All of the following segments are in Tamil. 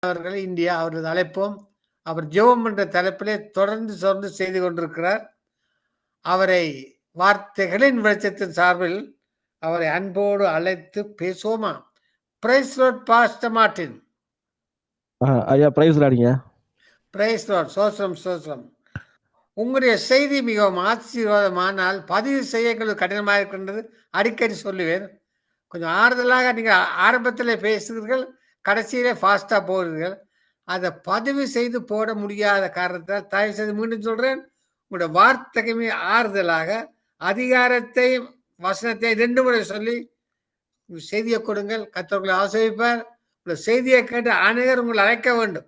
அவர்கள் இந்தியா அவரது அழைப்போம். அவர் ஜெபம் என்ற தலைப்பிலே தொடர்ந்து செய்து கொண்டிருக்கிறார். அவரை வார்த்தைகளின் வெளிச்சத்தின் சார்பில் அவரை அன்போடு அழைத்து பேசுவோமா? Praise Lord pastor Martin. ஐயா பிரைஸ் லார்ட்ங்க. Praise Lord. சோஸ்ரம் சோஸ்ரம். உங்களுடைய செய்தி மிகவும் ஆசீர்வாதமானால் பதிவு செய்ய எங்களுக்கு கடினமாக இருக்கின்றது. அடிக்கடி சொல்லுவேன். கொஞ்சம் ஆறுதலாக நீங்கள் ஆரம்பத்தில் பேசுகிறீர்கள், கடைசியிலே ஃபாஸ்ட்டாக போகிறீர்கள். அதை பதிவு செய்து போட முடியாத காரணத்தால் தயவு செய்து மீண்டும் சொல்கிறேன், உங்களோட வார்த்தைக்குமே ஆறுதலாக அதிகாரத்தை வசனத்தை 2 முறை சொல்லி செய்தியை கொடுங்கள். கர்த்தர் ஆசிர்வதிப்பார். உங்களோட செய்தியை கேட்டு அநேகர் உங்களை அழைக்க வேண்டும்.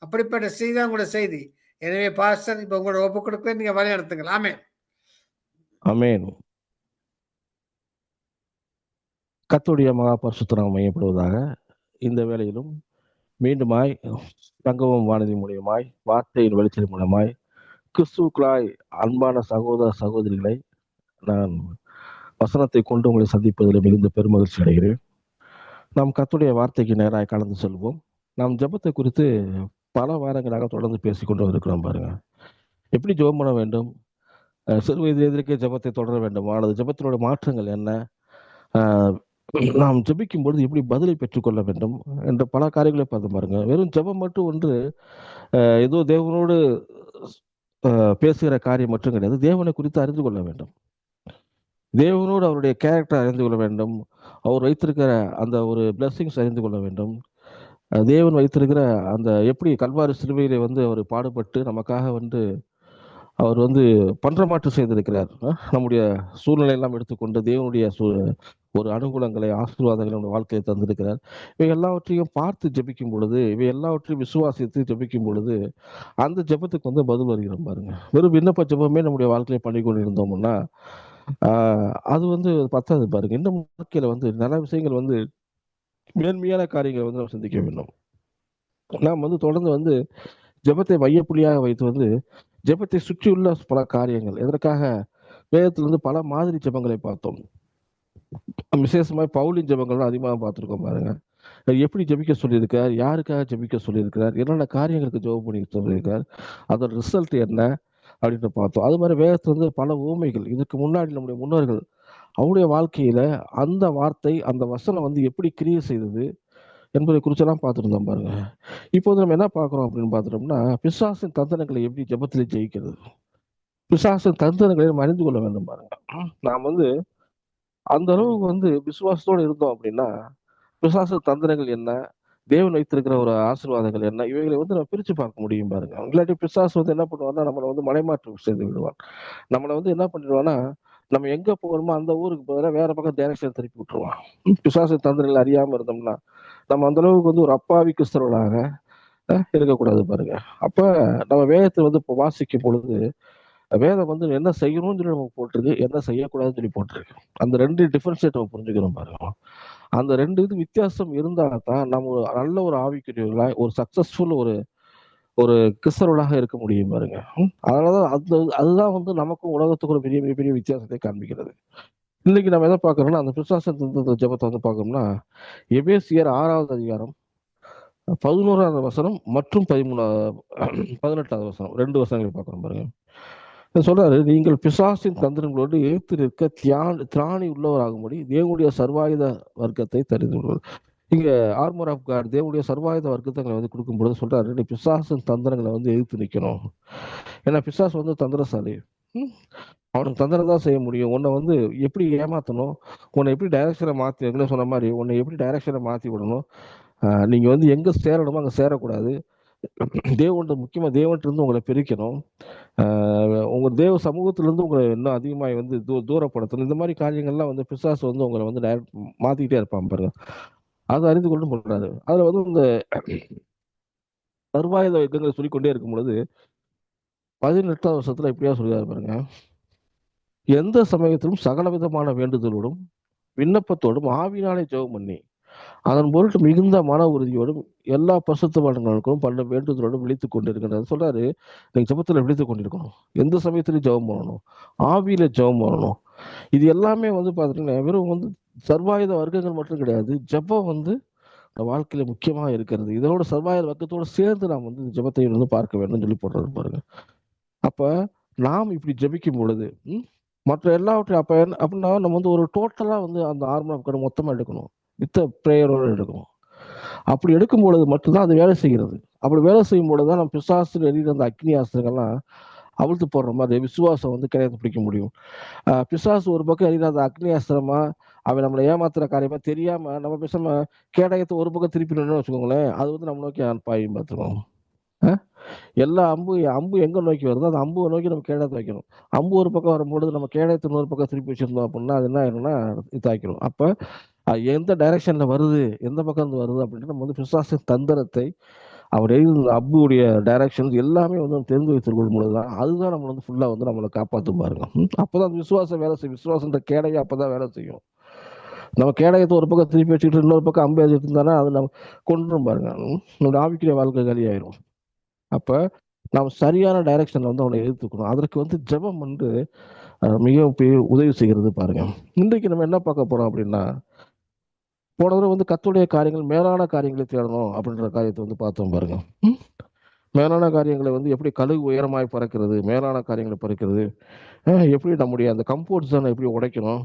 அப்படிப்பட்ட செய்தி தான் உங்களோட செய்தி. எனவே பாஸ்டர், இப்போ உங்களோட ஒப்பு கொடுக்க நீங்க வழி நடத்துங்கள். ஆமென். ஆமென். கர்த்தருடைய மகா பரிசுத்த நாமம் மையப்படுவதாக. இந்த வேளையிலும் மீண்டுமாய் தங்கவும் வானதி மூலியமாய் வார்த்தையின் வெளிச்சல் மூலமாய் கிறிஸ்துவுக்குள்ளாய் அன்பான சகோதர சகோதரிகளை நான் வசனத்தை கொண்டு உங்களை சந்திப்பதில் மிகுந்த பெருமகிழ்ச்சி அடைகிறேன். நாம் கர்த்தருடைய வார்த்தைக்கு நேராக கலந்து செல்வோம். நாம் ஜெபத்தை குறித்து பல வாரங்களாக தொடர்ந்து பேசிக்கொண்டு இருக்கிறோம். பாருங்க, எப்படி ஜெபம் பண்ண வேண்டும், சிறு வயதிலிருந்தே ஜெபத்தை தொடர வேண்டும், அல்லது ஜெபத்தினுடைய மாற்றங்கள் என்ன, நாம் ஜெபிக்கும் பொழுது எப்படி பதிலை பெற்றுக்கொள்ள வேண்டும் என்ற பல காரியங்களை பார்த்து பாருங்க. வெறும் ஜெபம் மட்டும் ஒன்று ஏதோ தேவனோடு பேசுகிற காரியம் மட்டும் கிடையாது. தேவனை குறித்து அறிந்து கொள்ள வேண்டும், தேவனோடு அவருடைய கேரக்டர் அறிந்து கொள்ள வேண்டும், அவர் வைத்திருக்கிற அந்த ஒரு பிளெஸிங்ஸ் அறிந்து கொள்ள வேண்டும். தேவன் வைத்திருக்கிற அந்த எப்படி கல்வாரி சிலுவையிலே அவர் பாடுபட்டு நமக்காக அவர் பன்றமாற்று செய்திருக்கிறார். நம்முடைய சூழ்நிலை எல்லாம் எடுத்துக்கொண்டு தேவனுடைய ஒரு அனுகூலங்களை ஆசீர்வாதங்களை நம்ம வாழ்க்கையை தந்திருக்கிறார். இவை எல்லாவற்றையும் பார்த்து ஜெபிக்கும் பொழுது, இவை எல்லாவற்றையும் விசுவாசித்து ஜெபிக்கும் பொழுது அந்த ஜெபத்துக்கு பதில் வருகிறோம். பாருங்க, வெறும் விண்ணப்ப ஜெபமே நம்முடைய வாழ்க்கையை பண்ணி கொண்டு இருந்தோம்னா அது பத்தாது. பாருங்க, இந்த வாழ்க்கையில நல்ல விஷயங்கள் மேன்மையான காரியங்களை நம்ம சிந்திக்க வேண்டும். நாம் தொடர்ந்து ஜெபத்தை மையப்புள்ளியாக வைத்து ஜெபத்தை சுற்றியுள்ள பல காரியங்கள், எதற்காக வேதத்திலிருந்து பல மாதிரி ஜெபங்களை பார்த்தோம். விசேஷமாக பவுலின் ஜெபங்கள் அதிகமாக பார்த்துருக்கோம். பாருங்க, எப்படி ஜெபிக்க சொல்லியிருக்கார், யாருக்காக ஜெபிக்க சொல்லியிருக்கிறார், என்னென்ன காரியங்களுக்கு ஜெபம் பண்ணி சொல்லியிருக்கார், அதோட ரிசல்ட் என்ன அப்படின்னு பார்த்தோம். அது மாதிரி வேதத்துல பல ஊமைகள், இதுக்கு முன்னாடி நம்முடைய முன்னோர்கள் அவருடைய வாழ்க்கையில அந்த வார்த்தை அந்த வசனம் எப்படி கிரியை செய்தது என்பதை குறிச்செல்லாம் பார்த்துருந்தோம். பாருங்க, இப்போது நம்ம என்ன பார்க்குறோம் அப்படின்னு பார்த்துட்டோம்னா, பிசாசின் தந்திரங்களை எப்படி ஜெபத்திலே ஜெயிக்கிறது, பிசாசின் தந்திரங்களை நம்ம அறிந்து கொள்ள வேண்டும். பாருங்க, நாம் அந்த அளவுக்கு விசுவாசத்தோடு இருந்தோம் அப்படின்னா பிசாசின் தந்திரங்கள் என்ன, தேவன் வைத்திருக்கிற ஒரு ஆசீர்வாதங்கள் என்ன, இவைகளை நம்ம பிரிச்சு பார்க்க முடியும். பாருங்க, இல்லாட்டி பிசாசு என்ன பண்ணுவான்னா நம்மளை மலைமாற்றம் செய்து விடுவான். நம்மளை என்ன பண்ணிடுவான்னா, நம்ம எங்க போகணுமோ அந்த ஊருக்கு பதிலாக வேற பக்கம் டைரக்ஷன் திருப்பி விட்டுருவான். பிசாசு தந்திரங்கள் அறியாம இருந்தோம்னா நம்ம அந்த அளவுக்கு ஒரு அப்பாவி கிறிஸ்தவர்களாக இருக்கக்கூடாது. பாருங்க, அப்ப நம்ம வேதத்தை இப்போ வாசிக்கும் பொழுது வேதம் என்ன செய்யணும்னு சொல்லி நமக்கு போட்டிருக்கு, என்ன செய்யக்கூடாதுன்னு சொல்லி போட்டிருக்கு. அந்த 2 டிஃபரன்ஷியேட் நம்ம புரிஞ்சுக்கிறோம். பாருங்க, அந்த 2 வித்தியாசம் இருந்தால்தான் நம்ம நல்ல ஒரு ஆவிக்குரியவர்களா, ஒரு சக்சஸ்ஃபுல் ஒரு கிறிஸ்தவர்களாக இருக்க முடியும். பாருங்க, அதனாலதான் அதுதான் நமக்கும் உலகத்துக்கு ஒரு பெரிய மிகப்பெரிய வித்தியாசத்தை காண்பிக்கிறது. இன்னைக்கு நம்ம எதை பார்க்கறோம்னா, அந்த பிசாச ஜெபத்தை பார்க்கணும்னா எபேசியர் 6வது அதிகாரம் 11வது வசனம் மற்றும் 18வது வசனம் 2 வசனங்களை பார்க்கணும். பாருங்க, சொல்றாரு, நீங்கள் பிசாசின் தந்திரங்களோடு எதிர்த்து நிற்க திராணி உள்ளவராகும்படி தேவனுடைய சர்வாயுத வர்க்கத்தை தெரிந்து கொள்வது. இங்க ஆர்மர் ஆஃப் காட், தேவனுடைய சர்வாயுத வர்க்கத்தை கொடுக்கும் பொழுது சொல்றாரு, நீ பிசாசின் தந்திரங்களை எதிர்த்து நிற்கணும். ஏன்னா பிசாசு தந்திரசாலி, அவனுக்கு தந்திரம் தான் செய்ய முடியும். உன்னை எப்படி ஏமாத்தணும், உன்னை எப்படி டைரக்ஷனை மாற்றி, சொன்ன மாதிரி உன்னை எப்படி டைரக்ஷனை மாற்றி விடணும், நீங்க எங்க சேரணுமோ அங்கே சேரக்கூடாது, முக்கியமா தேவன்ட்டு இருந்து உங்களை பிரிக்கணும், உங்க தேவ சமூகத்திலிருந்து உங்களை இன்னும் அதிகமாக தூரப்படுத்தணும். இந்த மாதிரி காரியங்கள்லாம் பிசாசு உங்களை டைரக்ட் மாத்திக்கிட்டே இருப்பான். பாருங்க, அதை அறிந்து கொண்டு பண்றாரு. அதுல இந்த சர்வாயுத யுத்தங்களை சொல்லிக்கொண்டே இருக்கும் பொழுது 18வது வருஷத்துல எப்படியா சொல்லியாரு. பாருங்க, எந்த சமயத்திலும் சகலவிதமான வேண்டுதலோடும் விண்ணப்பத்தோடும் ஆவினாலே ஜெபம் பண்ணி அதன் பொருட்டு மிகுந்த மன உறுதியோடும் எல்லா பரிசுத்தவான்களுக்கும் பல வேண்டுதலோடும் விழித்துக் கொண்டிருக்கின்றது. சொல்றாரு, நீங்க ஜெபத்துல விழித்துக் கொண்டிருக்கணும், எந்த சமயத்திலையும் ஜெபம் பண்ணணும், ஆவியில ஜெபம் பண்ணணும். இது எல்லாமே பாத்தீங்கன்னா வெறும் சர்வாயுத வர்க்கங்கள் மட்டும் கிடையாது. ஜெபம் வாழ்க்கையில முக்கியமாக இருக்கிறது. இதனோட சர்வாயல் வர்க்கத்தோடு சேர்ந்து நாம் வந்து ஜெபத்தை வந்து பார்க்க வேண்டும் சொல்லி போடுறது பாருங்க. அப்ப நாம் இப்படி ஜெபிக்கும் பொழுது மற்ற எல்லாவற்றையும் அப்ப அப்படின்னா நம்ம வந்து ஒரு டோட்டலா வந்து அந்த ஆர்மர் மொத்தமா எடுக்கணும். வித் பிரேயரோட எடுக்கணும். அப்படி எடுக்கும் பொழுது மட்டும்தான் அது வேலை செய்கிறது. அப்படி வேலை செய்யும் பொழுதுதான் நம்ம பிசாசு எரிகிற அந்த அக்னி ஆஸ்திரங்கள்லாம் அவிழ்த்து போடுற மாதிரி விசுவாசம் வந்து கிடையாது பிடிக்க முடியும். பிசாசு ஒரு பக்கம் எரிகிற அந்த அக்னி ஆஸ்திரமா அவன் நம்மளை ஏமாத்துற காரியமா தெரியாம நம்ம பேசாம கேடயத்தை ஒரு பக்கம் திருப்பிடணும்னு வச்சுக்கோங்களேன், அது வந்து நம்ம நோக்கி பாயும் பார்த்துக்கோங்க. எல்லா அம்பு எங்க நோக்கி வருதோ அந்த அம்புவை நோக்கி நம்ம கேடயத்தை வைக்கணும். அம்பு ஒரு பக்கம் வரும்பொழுது நம்ம கேடயத்தை இன்னொரு பக்கம் திருப்பி வச்சிருந்தோம் அப்படின்னா அது என்ன ஆயிரும்னா இதாக்கிடும். அப்ப எந்த டைரக்ஷன்ல வருது, எந்த பக்கம் இருந்து வருது அப்படின்ட்டு நம்ம வந்து பிசாசின் தந்திரத்தை அவர் எழுதின அம்புடைய டைரக்ஷன்ஸ் எல்லாமே வந்து நம்ம தெரிந்து வைத்துக் கொள்ளும் பொழுதுதான் அதுதான் நம்ம வந்து ஃபுல்லா வந்து நம்மளை காப்பாற்றும் பாருங்க. அப்பதான் அந்த விசுவாசம் வேலை செய்யும். விசுவாசன்ற கேடயம் அப்பதான் வேலை செய்யும். நம்ம கேடயத்தை ஒரு பக்கம் திருப்பி வச்சுக்கிட்டு இன்னொரு பக்கம் அம்பு எழுதிட்டு இருந்தானா அது நம்ம கொண்டுரும் பாருங்க. நம்மளுடைய ஆவிக்குரிய வாழ்க்கை காலியாயிரும். அப்ப நாம் சரியான டைரக்ஷன்ல வந்து அவனை எதிர்த்துக்கணும். அதற்கு வந்து ஜெபம் வந்து மிகவும் உதவி செய்கிறது பாருங்க. இன்றைக்கு நம்ம என்ன பார்க்க போறோம் அப்படின்னா, போன தடவை வந்து கர்த்தருடைய காரியங்கள் மேலான காரியங்களை தேடணும் அப்படின்ற காரியத்தை வந்து பார்த்தோம் பாருங்க. மேலான காரியங்களை வந்து எப்படி கழுகு உயரமாய் பறக்கிறது, மேலான காரியங்களை பறக்கிறது, எப்படி நம்முடைய அந்த கம்ஃபோர்ட் ஜோனை எப்படி உடைக்கணும்,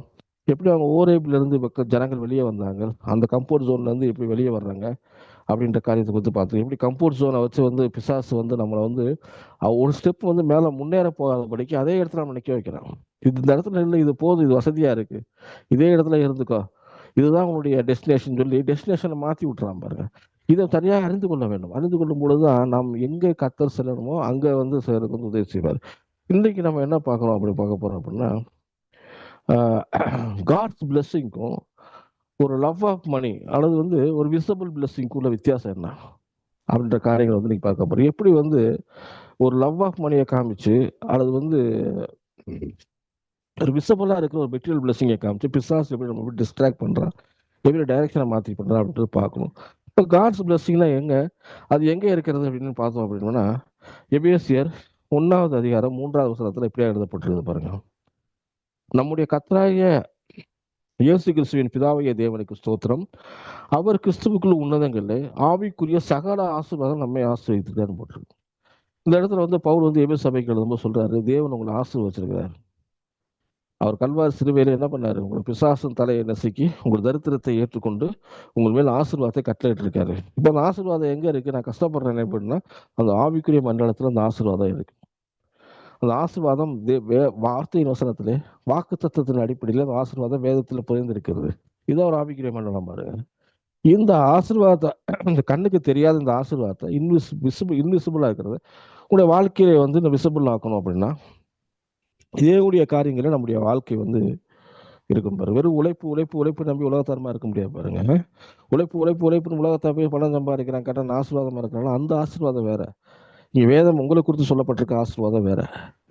எப்படி அவங்க ஓரேபில இருந்து ஜனங்கள் வெளியே வந்தாங்க, அந்த கம்ஃபோர்ட் ஜோன்ல இருந்து எப்படி வெளியே வர்றாங்க அப்படின்ற காரியத்தை பற்றி பார்த்தோம். எப்படி கம்ஃபோர்ட் ஜோனை வச்சு வந்து பிசாசு வந்து நம்மளை வந்து ஒரு ஸ்டெப் வந்து மேலே முன்னேற போகாதபடிக்கு அதே இடத்துல நம்ம நிற்க வைக்கிறான். இந்த இடத்துல இல்லை, இது போதும், இது வசதியா இருக்கு, இதே இடத்துல இருந்துக்கோ, இதுதான் உங்களுடைய டெஸ்டினேஷன் சொல்லி டெஸ்டினேஷனை மாற்றி விட்டுறான் பாருங்க. இதை சரியாக அறிந்து கொள்ள வேண்டும். அறிந்து கொள்ளும் பொழுதுதான் நாம் எங்கே கர்த்தர் செல்லணுமோ அங்கே வந்து சேருக்கு வந்து உதவி செய்வார். இன்னைக்கு நம்ம என்ன பார்க்கணும் அப்படி பார்க்க போறோம் அப்படின்னா, காட்ஸ் பிளெஸ்ஸிங்க்கும் ஒரு லவ் ஆஃப் மணி அல்லது வந்து ஒரு விசிபிள் பிளெஸ்ஸிங்க்குள்ள வித்தியாசம் என்ன அப்படின்ற காரியங்களை வந்து நீங்க பார்க்க போறோம். எப்படி வந்து ஒரு லவ் ஆஃப் மணியை காமிச்சு அல்லது வந்து ஒரு விசிபிளா இருக்கிற ஒரு மெட்டீரியல் பிளெஸிங்கை காமிச்சு பிசாஸ் எப்படி நம்ம டிஸ்ட்ராக்ட் பண்றான், எப்படி டைரக்ஷனை மாற்றி பண்றான் அப்படின்றது பார்க்கணும். இப்போ காட்ஸ் பிளெஸிங்னா எங்க, அது எங்க இருக்கிறது அப்படின்னு பார்த்தோம் அப்படின்னா, எபேசியர் 1வது அதிகாரம் 3வது வசனத்துல இப்படியா எழுதப்பட்டிருக்குது பாருங்க. நம்முடைய கர்த்தராகிய இயேசு கிறிஸ்துவின் பிதாவாகிய தேவனுக்கு ஸ்தோத்திரம், அவர் கிறிஸ்துவுக்குள் உன்னதங்களில் ஆவிக்குரிய சகல ஆசீர்வாதம் நம்மை ஆசீர்வதித்துட்டான்னு போட்டிருக்கு. இந்த இடத்துல வந்து பவுல் வந்து எபேசு சபைக்கு எழுதும்போது சொல்றாரு, தேவன் உங்களை ஆசீர்வதிச்சிருக்கிறார். அவர் கல்வாரி சிலுவையில என்ன பண்ணாரு, உங்கள் பிசாசின் தலையை நசுக்கி உங்கள் தரித்திரத்தை ஏற்றுக்கொண்டு உங்கள் மேல் ஆசீர்வாதத்தை கட்டளையிட்டு இருக்காரு. இப்போ அந்த ஆசீர்வாதம் எங்க இருக்கு, நான் கஷ்டப்படுறேன் எப்படின்னா அந்த ஆவிக்குரிய மண்டலத்துல அந்த ஆசீர்வாதம் இருக்கு. அந்த ஆசீர்வாதம் வார்த்தையின் வசனத்திலே வாக்கு தத்துவத்தின் அடிப்படையில் அந்த ஆசீர்வாதம் வேதத்துல புரிந்திருக்கிறது. இதான் ஒரு ஆவிக்குரிய மண்டலம் பாருங்க. இந்த ஆசீர்வாதத்தை இந்த கண்ணுக்கு தெரியாத இந்த ஆசீர்வாதத்தை இன்விசிபிளா இருக்கிறது உங்களுடைய வாழ்க்கையை வந்து இந்த விசிபிள் ஆக்கணும் அப்படின்னா இதேவுடைய காரியங்களை நம்முடைய வாழ்க்கை வந்து இருக்கும் பாருங்க. வெறும் உழைப்பு உழைப்பு உழைப்பு நம்பி உலகத்தரமா இருக்க முடியாது பாருங்க. உழைப்பு உழைப்பு உழைப்புன்னு உலகத்தை போய் பணம் சம்பாதிக்கிறான் கரெக்டான ஆசீர்வாதமா இருக்கிறனால அந்த ஆசீர்வாதம் வேற. இங்க வேதம் உங்களை குறித்து சொல்லப்பட்டிருக்க ஆசீர்வாதம் வேற.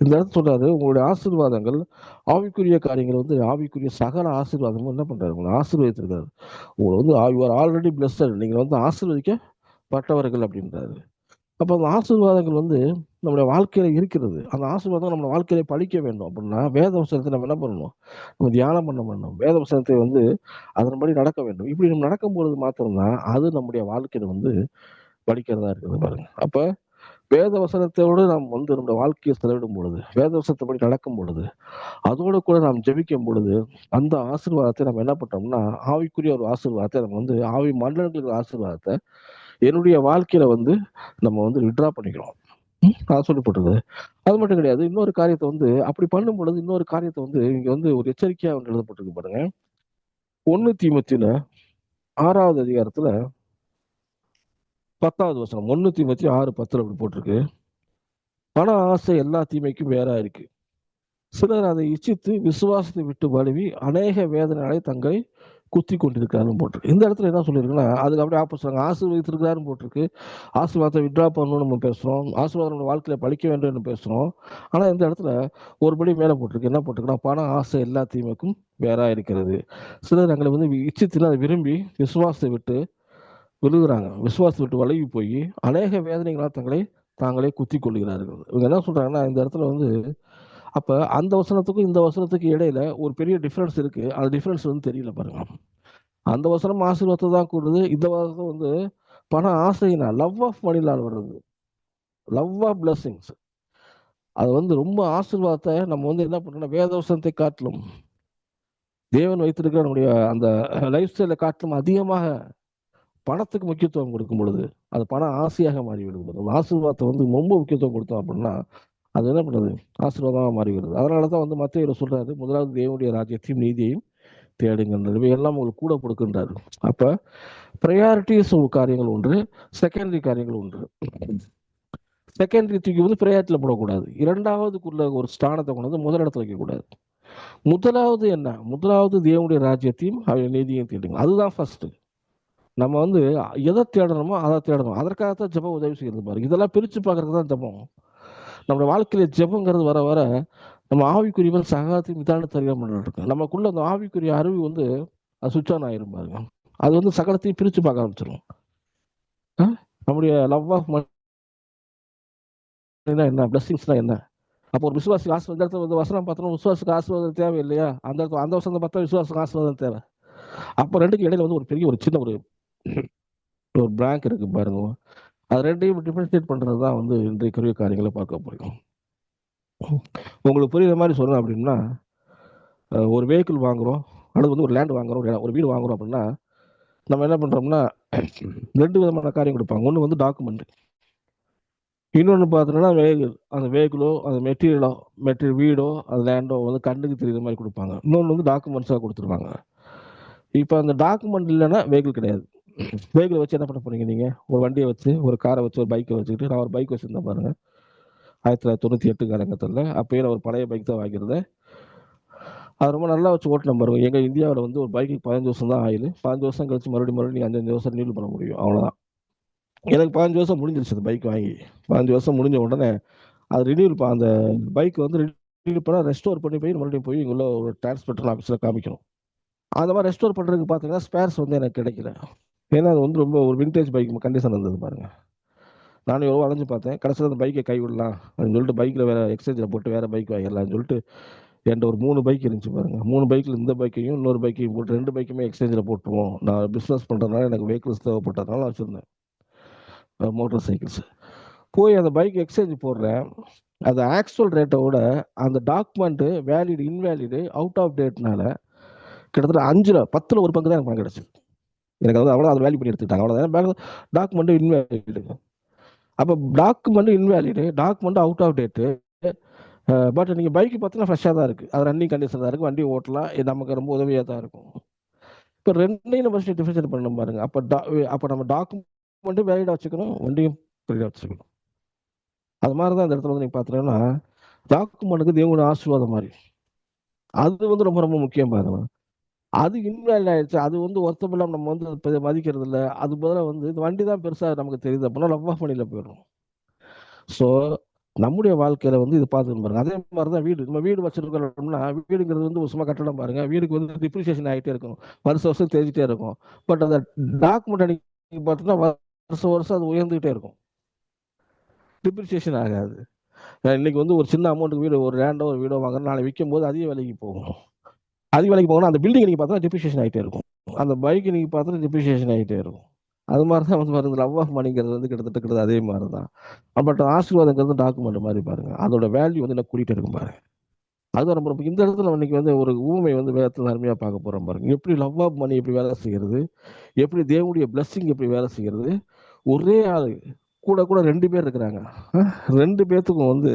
இந்த இடத்துல சொல்றாரு, உங்களுடைய ஆசீர்வாதங்கள் ஆவிக்குரிய காரியங்கள் வந்து ஆவிக்குரிய சகல ஆசீர்வாதமும் என்ன பண்றாரு, உங்களை ஆசீர்வதித்திருக்காரு. உங்களை வந்து யூஆர் ஆல்ரெடி பிளஸ்டட், நீங்கள் வந்து ஆசீர்வதிக்கப்பட்டவர்கள் அப்படின்றாரு. அப்போ அந்த ஆசீர்வாதங்கள் வந்து நம்முடைய வாழ்க்கையில இருக்கிறது. அந்த ஆசீர்வாதம் நம்ம வாழ்க்கையில படிக்க வேண்டும் அப்படின்னா வேத வசனத்தை நம்ம என்ன பண்ணணும், நம்ம தியானம் பண்ண வேண்டும். வேத வசனத்தை வந்து அதன்படி நடக்க வேண்டும். இப்படி நம்ம நடக்கும் பொழுது மாத்திரம்தான் அது நம்முடைய வாழ்க்கையில வந்து படிக்கிறதா இருக்குது பாருங்க. அப்ப வேத வசனத்தோடு நாம் வந்து நம்முடைய வாழ்க்கையை செலவிடும் பொழுது, வேத வசனத்தைப்படி நடக்கும் பொழுது, அதோடு கூட நாம் ஜெபிக்கும் பொழுது அந்த ஆசீர்வாதத்தை நம்ம என்ன பண்றோம்னா ஆவிக்குரிய ஒரு ஆசீர்வாதத்தை நம்ம வந்து ஆவி மண்டலங்களுக்கு ஆசீர்வாதத்தை என்னுடைய வாழ்க்கையில வந்து நம்ம வந்து விட்ரா பண்ணிக்கிறோம். அது சொல்லப்பட்டது. அது மட்டும் கிடையாது, இன்னொரு காரியத்தை வந்து அப்படி பண்ணும் பொழுது இன்னொரு காரியத்தை வந்து இங்க வந்து ஒரு எச்சரிக்கையா ஒன்று எழுதப்பட்டிருக்கு பாருங்க. 1 தீமோத்தேயுல 6வது அதிகாரத்துல 10வது வசனம். 1 தீமோத்தேயு 6:10 அப்படி போட்டிருக்கு. பண ஆசை எல்லா தீமைக்கும் வேறா இருக்கு. சிலர் அதை இச்சித்து விசுவாசத்தை விட்டு வழுவி அநேக வேதனைகளை தங்களை குத்தி கொண்டிருக்கிறாருன்னு போட்டிருக்கு. இந்த இடத்துல என்ன சொல்லியிருக்குன்னா அதுக்கு அப்படியே ஆப்போசிட், ஆசீர்வதித்திருக்கிறாருன்னு போட்டிருக்கு. ஆசீர்வாதத்தை விட்ரா பண்ணணும்னு நம்ம பேசுறோம், ஆசீர்வாதம் நம்ம வாழ்க்கையில பழிக்க வேண்டும் பேசுறோம். ஆனா இந்த இடத்துல ஒருபடி மேல போட்டிருக்கு. என்ன போட்டிருக்குன்னா பண ஆசை எல்லா தீமைக்கும் வேறா இருக்கிறது. சிலர் எங்களை வந்து இச்சித்து அதை விரும்பி விசுவாசத்தை விட்டு விழுகிறாங்க, விசுவாசத்தை விட்டு வளைவி போய் அநேக வேதனைகளால் தாங்களே குத்தி கொள்கிறார்கள். இவங்க என்ன சொல்றாங்கன்னா இந்த இடத்துல வந்து அப்ப அந்த வசனத்துக்கும் இந்த வசனத்துக்கு இடையில ஒரு பெரிய டிஃபரன்ஸ் இருக்கு. அந்த டிஃபரன்ஸ் வந்து தெரியல பாருங்க. அந்த வசனம் ஆசீர்வாதத்தை தான் கூடுது. இந்த வசனம் வந்து பண ஆசையினா லவ் ஆஃப் மணிலால் வருது. Love of blessings. அது வந்து ரொம்ப ஆசீர்வாதத்தை நம்ம வந்து என்ன பண்றோம்னா வேதவசனத்தை காட்டிலும் தேவன் வைத்திருக்கிற நம்முடைய அந்த லைஃப் ஸ்டைலை காட்டிலும் அதிகமாக பணத்துக்கு முக்கியத்துவம் கொடுக்கும் பொழுது அது பண ஆசையாக மாறிவிடுது. அந்த ஆசீர்வாதத்தை வந்து ரொம்ப முக்கியத்துவம் கொடுத்தோம் அப்படின்னா அது என்ன பண்ணுது, ஆசீர்வாதமாக மாறிவிடுது. அதனால தான் வந்து மத்தேயுல சொல்றாரு, முதலாவது தேவனுடைய ராஜ்யத்தையும் நீதியையும் தேடுங்கன்றது, இவையெல்லாம் உங்களுக்கு கூட கொடுக்கின்றாரு. அப்ப ப்ரையாரிட்டிஸ் காரியங்கள் ஒன்று, செகண்டரி காரியங்கள் ஒன்று. செகண்டரி தூக்கி வந்து ப்ரையாரிட்டியில் போடக்கூடாது. இரண்டாவதுக்குள்ள ஒரு ஸ்தானத்தை கொண்டு வந்து முதலிடத்துல வைக்கக்கூடாது. முதலாவது என்ன, முதலாவது தேவனுடைய ராஜ்யத்தையும் அவை நீதியையும் தேடுங்க, அதுதான் ஃபர்ஸ்ட். நம்ம வந்து எதை தேடணுமோ அதை தேடணும். அதற்காகத்தான் ஜெபம் உதவி செய்யறது பாருங்க. இதெல்லாம் பிரித்து பார்க்கறதுக்கு தான் ஜெபம். நம்ம வாழ்க்கையில ஜெபங்கிறது வர வர நம்ம ஆவிக்குரியவன் சகாயத்தையும் நிதானத்தை அறியாம இருக்கு. நமக்குள்ள அந்த ஆவிக்குரிய அறிவு வந்து அது சுவிட்ச் ஆன் ஆயிரும் பாருங்க. அது வந்து சகலத்தையும் பிரித்து பார்க்க ஆரம்பிச்சிடும். நம்முடைய லவ் ஆஃப் மணினா என்ன, பிளஸிங்ஸ்னா என்ன? அப்போ ஒரு விசுவாசி ஆசீர்வாதம் வந்து வசனம் பார்த்தோம்னா விசுவாசுக்கு ஆசீர்வாதம் தேவை இல்லையா? அந்த அந்த வசனத்தை பார்த்தா விசுவாசுக்கு ஆசீர்வாதம் தேவை. அப்போ ரெண்டுக்கு இடையில வந்து ஒரு பெரிய ஒரு சின்ன ஒரு பிளாங்க் இருக்கு பாருங்க. அது ரெண்டையும் டிஃபரன்ஷியேட் பண்றது தான் வந்து இன்றைய கருவிய காரியங்களை பார்க்க போறோம். உங்களுக்கு புரியுற மாதிரி சொல்லணும் அப்படின்னா, ஒரு வெஹிக்கிள் வாங்குறோம் அல்லது வந்து ஒரு லேண்ட் வாங்குறோம், ஒரு வீடு வாங்குறோம் அப்படின்னா நம்ம என்ன பண்றோம்னா ரெண்டு விதமான காரியம் கொடுப்பாங்க. ஒன்று வந்து டாக்குமெண்ட், இன்னொன்று பார்த்தோம்னா வெஹிக்கிள். அந்த வெஹிக்கிளோ அந்த மெட்டீரியலோ வீடோ அது லேண்டோ வந்து கண்ணுக்கு தெரியுற மாதிரி கொடுப்பாங்க. இன்னொன்று வந்து டாக்குமெண்ட்ஸாக கொடுத்துருவாங்க. இப்போ அந்த டாக்குமெண்ட் இல்லைன்னா வெஹிக்கிள் கிடையாது. வெஹிக்கிள் வச்சு என்ன பண்ண போறீங்க? நீங்கள் ஒரு வண்டியை வச்சு, ஒரு காரை வச்சு, ஒரு பைக்கை வச்சுக்கிட்டு, நான் ஒரு பைக் வச்சுருந்தேன் பாருங்க 1998 காலங்கத்தில். அப்பயே நான் ஒரு பழைய பைக் தான் வாங்கியிருந்தேன். அது ரொம்ப நல்லா வச்சு ஓட்டணும் பாருங்க. எங்கள் இந்தியாவில் வந்து ஒரு பைக்கு 15 வருஷம் தான் ஆயிடுது. 15 வருஷம் கழிச்சு மறுபடியும் நீங்கள் 5 வருஷம் ரினியூல் பண்ண முடியும், அவ்வளோதான். எனக்கு 15 வருஷம் முடிஞ்சிருச்சு அந்த பைக் வாங்கி. 15 வருஷம் முடிஞ்ச உடனே அது ரினியூல் அந்த பைக் வந்து ரினியூல் பண்ண ரெஸ்டோர் பண்ணி போய் மறுபடியும் போய் இங்குள்ள ஒரு டிரான்ஸ்போர்ட்டர் ஆஃபீஸில் காமிக்கணும். அந்த மாதிரி ரெஸ்டோர் பண்ணுறதுக்கு பார்த்தீங்கன்னா ஸ்பேர்ஸ் வந்து எனக்கு கிடைக்கல. ஏன்னா அது வந்து ரொம்ப ஒரு விண்டேஜ் பைக் கண்டிஷன் இருந்தது பாருங்க. நானும் எவ்வளோ அலைஞ்சு பார்த்தேன். கடைசியில் அந்த பைக்கை கைவிடலாம் அப்படின்னு சொல்லிட்டு பைக்கில் வேற எக்ஸ்சேஞ்சில் போட்டு வேற பைக் வாங்கிடலாம்னு சொல்லிட்டு என்கிட்ட ஒரு 3 பைக் இருந்துச்சு பாருங்க. 3 பைக்கில் இந்த பைக்கையும் இன்னொரு பைக்கையும் போட்டு 2 பைக்குமே எக்ஸ்சேஞ்சில் போட்டுருவோம். நான் பிஸ்னஸ் பண்ணுறதுனால எனக்கு வெஹிக்கிள்ஸ் தேவைப்பட்டதுனால வச்சுருந்தேன், மோட்டார் சைக்கிள்ஸ். போய் அந்த பைக் எக்ஸ்சேஞ்ச் போடுறேன். அது ஆக்சுவல் ரேட்டை விட அந்த document valid invalid out of டேட்னால கிட்டத்தட்ட 10ல் ஒரு பங்கு தான் எனக்கு பணம் கிடச்சி. எனக்கு வந்து அவ்வளோ அது வேல்யூ பண்ணி எடுத்துக்கிட்டாங்க, அவ்வளோதான். Document invalid. அப்போ document invalid, document out of date. But நீங்கள் பைக்கு பார்த்தீங்கன்னா ஃப்ரெஷ்ஷாக தான் இருக்குது, அது ரன்னிங் கண்டிஷன் தான் இருக்குது, வண்டி ஓட்டலாம், இது நமக்கு ரொம்ப உதவியாக தான் இருக்கும். இப்போ ரெண்டையும் நம்ம ஃபஸ்ட்டு டிஃபரன்ஷியேட் பண்ணணும் பாருங்க. அப்போ நம்ம டாக்குமெண்ட்டும் வேலிடாக வச்சுக்கணும், வண்டியும் வேலிடாக வச்சுக்கணும். அது மாதிரி தான் இந்த இடத்துல வந்து நீங்கள் பார்த்தீங்கன்னா டாக்குமெண்ட்டுக்கு தேவனோட ஆசீர்வாதம் மாதிரி அது வந்து ரொம்ப ரொம்ப முக்கியம் பாருங்க. அது இன்வேலிட் ஆயிடுச்சு, அது வந்து ஒருத்தமில்லாம நம்ம வந்து மதிக்கிறது இல்லை. அது பதிலாக வந்து இந்த வண்டி தான் பெருசாக நமக்கு தெரியுது அப்படின்னா லவ் ஆஃப் பண்ணியில் போயிடும். ஸோ நம்முடைய வாழ்க்கையில வந்து இது பார்த்துக்கணும் பாருங்க. அதே மாதிரி தான் வீடு. நம்ம வீடு வச்சிருக்கோம்னா வீடுங்கிறது வந்து ஒரு சும்மா கட்டடம் பாருங்க. வீடுக்கு வந்து டிப்ரிசியேஷன் ஆகிட்டே இருக்கும், வருஷம் வருஷம் தெரிஞ்சிட்டே இருக்கும். பட் அந்த டாக்குமெண்ட் அன்னைக்கு பார்த்தீங்கன்னா வருஷம் வருஷம் அது உயர்ந்துகிட்டே இருக்கும், டிப்ரிசியேஷன் ஆகாது. இன்னைக்கு வந்து ஒரு சின்ன அமௌண்ட்டுக்கு வீடு, ஒரு லேண்டோ ஒரு வீடோ வாங்குறோம், நாளை விற்கும் போது அதிக விலைக்கு போகும். அதிக விலைக்கு போகணும். அந்த பில்டிங் நீங்கள் பார்த்தா டிப்ரிசியேஷன் ஆகிட்டே இருக்கும், அந்த பைக் நீங்கள் பார்த்தா டிப்ரிசியேஷன் ஆகிட்டே இருக்கும். அது மாதிரி தான் வந்து பாருங்க, லவ் ஆஃப் மணிங்கிறது வந்து கிட்டத்தட்ட அதே மாதிரி தான். பட் ஆசீர்வாதங்கிறது டாக்குமெண்ட் மாதிரி பாருங்க, அதோட வேல்யூ வந்து என்ன கூட்டிகிட்டே இருக்கும் பாருங்க. அதுதான் ரொம்ப ரொம்ப இந்த இடத்துல இன்னைக்கு வந்து ஒரு ஊமை வந்து வேதத்தில் அருமையாக பார்க்க போகிறோம் பாருங்க. எப்படி லவ் ஆஃப் மணி எப்படி வேலை செய்கிறது, எப்படி தேவனுடைய பிளஸ்ஸிங் எப்படி வேலை செய்கிறது. ஒரே ஆள் கூட கூட 2 பேர் இருக்கிறாங்க. 2 பேர்த்துக்கும் வந்து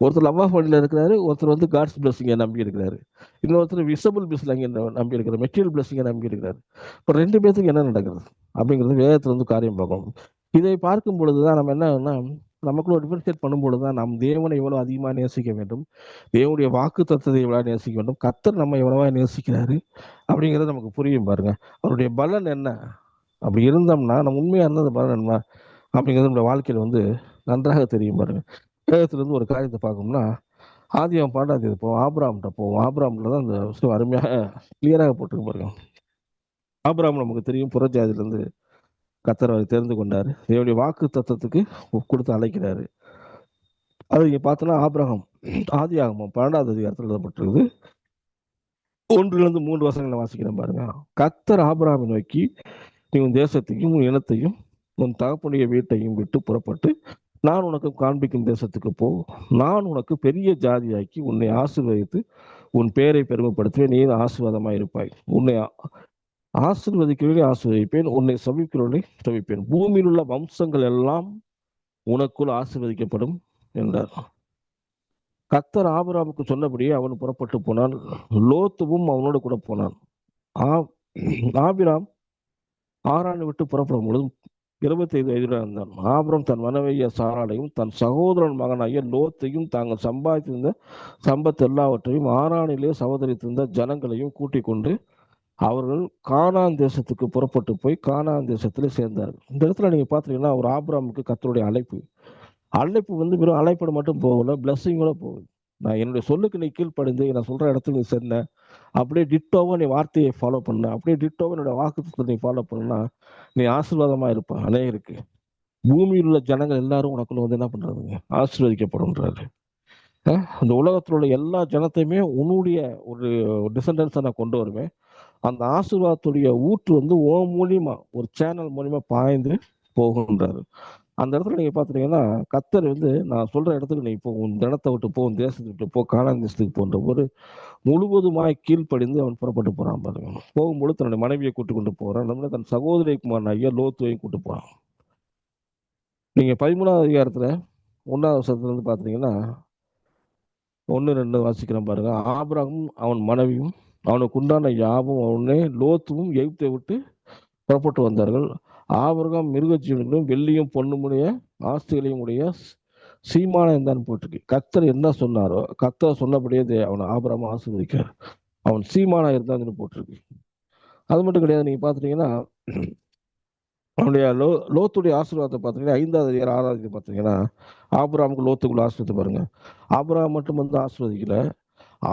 ஒருத்தர் லவ் ஆஃப் மணியில் இருக்கிறாரு, ஒருத்தர் வந்து காட்ஸ் பிளஸ்ஸிங்கை நம்பி இருக்கிறாரு, இன்னொருத்தர் விசபிள் பிளஸ்ஸிங்கை நம்பி இருக்கிறார், மெட்டீரியல் பிளஸ்ஸிங்கை நம்பி இருக்கிறார். இப்போ 2 பேர்த்துக்கு என்ன நடக்கிறது அப்படிங்கிறது வேதத்தில் வந்து காரியம் பார்க்கணும். இதை பார்க்கும் பொழுதுதான் நம்ம என்னன்னா நமக்குள்ள டிஃபரன்ஷியேட் பண்ணும்பொழுது தான் நம் தேவனை எவ்வளவு அதிகமாக நேசிக்க வேண்டும், தேவனுடைய வாக்கு தத்துவத்தை எவ்வளவு நேசிக்க வேண்டும், கர்த்தர் நம்ம எவ்வளவா நேசிக்கிறாரு அப்படிங்கிறது நமக்கு புரியும் பாருங்க. அவருடைய பலன் என்ன, அப்படி இருந்தோம்னா நம்ம உண்மையா இருந்த பலன் என்ன அப்படிங்கிறது நம்முடைய வாழ்க்கையில் வந்து நன்றாக தெரியும் பாருங்க. வேதத்திலிருந்து ஒரு காரியத்தை பார்க்கணும்னா ஆதியாகமம் 12 போவோம், ஆபிரகாம்கிட்ட போவோம். ஆபிரகாம்ல தான் அந்த விஷயம் அருமையாக கிளியராக போட்டுருக்கு பாருங்க. ஆபிரகாம் நமக்கு தெரியும், புறஜாதியிலிருந்து கர்த்தர் அவரை தெரிந்து கொண்டாரு, தேவனுடைய வாக்கு தத்துவத்துக்கு கொடுத்து அழைக்கிறாரு. அது இங்க பார்த்தோன்னா ஆபிரகாம் ஆதியாகமம் 12வது அதிகாரத்தில் எழுதப்பட்டிருக்குது. 1 3 வசனங்களை வாசிக்கிறேன் பாருங்க. கர்த்தர் ஆபிரகாமை நோக்கி, நீ உன் தேசத்தையும் உன் இனத்தையும் உன் தகப்பனுடைய வீட்டையும் விட்டு புறப்பட்டு நான் உனக்கு காண்பிக்கும் தேசத்துக்கு போ. நான் உனக்கு பெரிய ஜாதியாக்கி உன்னை ஆசீர்வதித்து உன் பெயரை பெருமைப்படுத்துவேன். நீ ஆசீர்வாதமாய் இருப்பாய். உன்னை ஆசீர்வதிக்கிறவர்களை ஆசீர்வதிப்பேன், உன்னை சபிக்கிறவர்களை சபிப்பேன். பூமியில் உள்ள வம்சங்கள் எல்லாம் உனக்குள் ஆசீர்வதிக்கப்படும் என்றார். கர்த்தர் ஆபிரகாமுக்கு சொன்னபடியே அவன் புறப்பட்டு போனான். லோத்துவும் அவனோடு கூட போனான். ஆபிராம் ஆரானை விட்டு புறப்படும் பொழுது 25 வயதுல இருந்தான். ஆபிரம் தன் மனைவிய சாராளையும் தன் சகோதரன் மகனாகிய லோத்தையும் தாங்கள் சம்பாதித்திருந்த சம்பத் எல்லாவற்றையும் ஆரானிலே சகோதரித்திருந்த ஜனங்களையும் கூட்டிக் கொண்டு அவர்கள் கானான் தேசத்துக்கு புறப்பட்டு போய் கானான் தேசத்திலே சேர்ந்தார்கள். இந்த இடத்துல நீங்க பாத்தீங்கன்னா ஒரு ஆபிராமுக்கு கர்த்தருடைய அழைப்பு வந்து வெறும் அழைப்பட மட்டும் போகல, பிளஸ்ஸிங்கோட போகுது. நான் என்னுடைய சொல்லுக்கு நீ கீழ்ப்படிந்து நான் சொல்ற இடத்துக்கு நீ சென்ன, அப்படியே டிட்டோவா நீ வார்த்தையை ஃபாலோ பண்ண, அப்படியே டிட்டோவா என்னோட வாக்குத்தத்தை நீ ஃபாலோ பண்ணா நீ ஆசீர்வாதமா இருப்ப. அநேகருக்கு பூமியில் உள்ள ஜனங்கள் எல்லாரும் உனக்குள்ள வந்து என்ன பண்றாங்க, ஆசீர்வதிக்கப்படும்ன்றாரு. அந்த உலகத்தில் உள்ள எல்லா ஜனத்தையுமே உன்னுடைய ஒரு டிசண்டன்ஸை நான் கொண்டு வருவேன். அந்த ஆசீர்வாதத்துடைய ஊற்று வந்து ஓ மூலியமா ஒரு சேனல் மூலியமா பாய்ந்து போகுன்றாரு. அந்த இடத்துல நீங்க பாத்துட்டீங்கன்னா கர்த்தர் வந்து நான் சொல்ற இடத்துக்கு நீ இப்போ உன் இடத்தை விட்டு போ, உன் தேசத்தை விட்டு போ, கானான் தேசத்துக்கு போன்ற ஒரு முழுவதுமாய் கீழ்ப்படிந்து அவன் புறப்பட்டு போறான் பாருங்க. போகும்போது தன்னுடைய மனைவியை கூட்டு கொண்டு போறான். நம்மள தன் சகோதரி குமாரனாகிய லோத்துவையும் கூட்டு போறான். நீங்க 13வது அதிகாரத்துல 1வது வசனத்துல இருந்து பாத்தீங்கன்னா 1 2 வாசிக்கிறேன் பாருங்க. ஆபிரகாமும் அவன் மனைவியும் அவனுக்கு உண்டான யாவும் அவனே லோத்துவும் எகிப்தை விட்டு புறப்பட்டு வந்தார்கள். ஆபிரகாம் மிருக ஜீவன்களும் வெள்ளியும் பொண்ணுமுடைய ஆஸ்திகளையும் உடைய சீமானம் தான் போட்டிருக்கு. கர்த்தர் என்ன சொன்னாரோ கர்த்தர் சொன்னபடியே அவன் ஆபிரகாம் ஆசீர்வதிக்கிறார். அவன் சீமானா இருந்தான்னு போட்டிருக்கு. அது மட்டும் கிடையாது. நீங்க பாத்துட்டீங்கன்னா அவனுடைய லோத்துடைய ஆசீர்வாதத்தை பார்த்தீங்கன்னா 5வது அதிகாரம் 6வது அதிகாரம் பார்த்தீங்கன்னா ஆபிரகாமுக்கு லோத்துக்குள்ள ஆசீர்வாதத்தை பாருங்க. ஆபிரகாம் மட்டும் வந்து ஆசீர்வதிக்கல,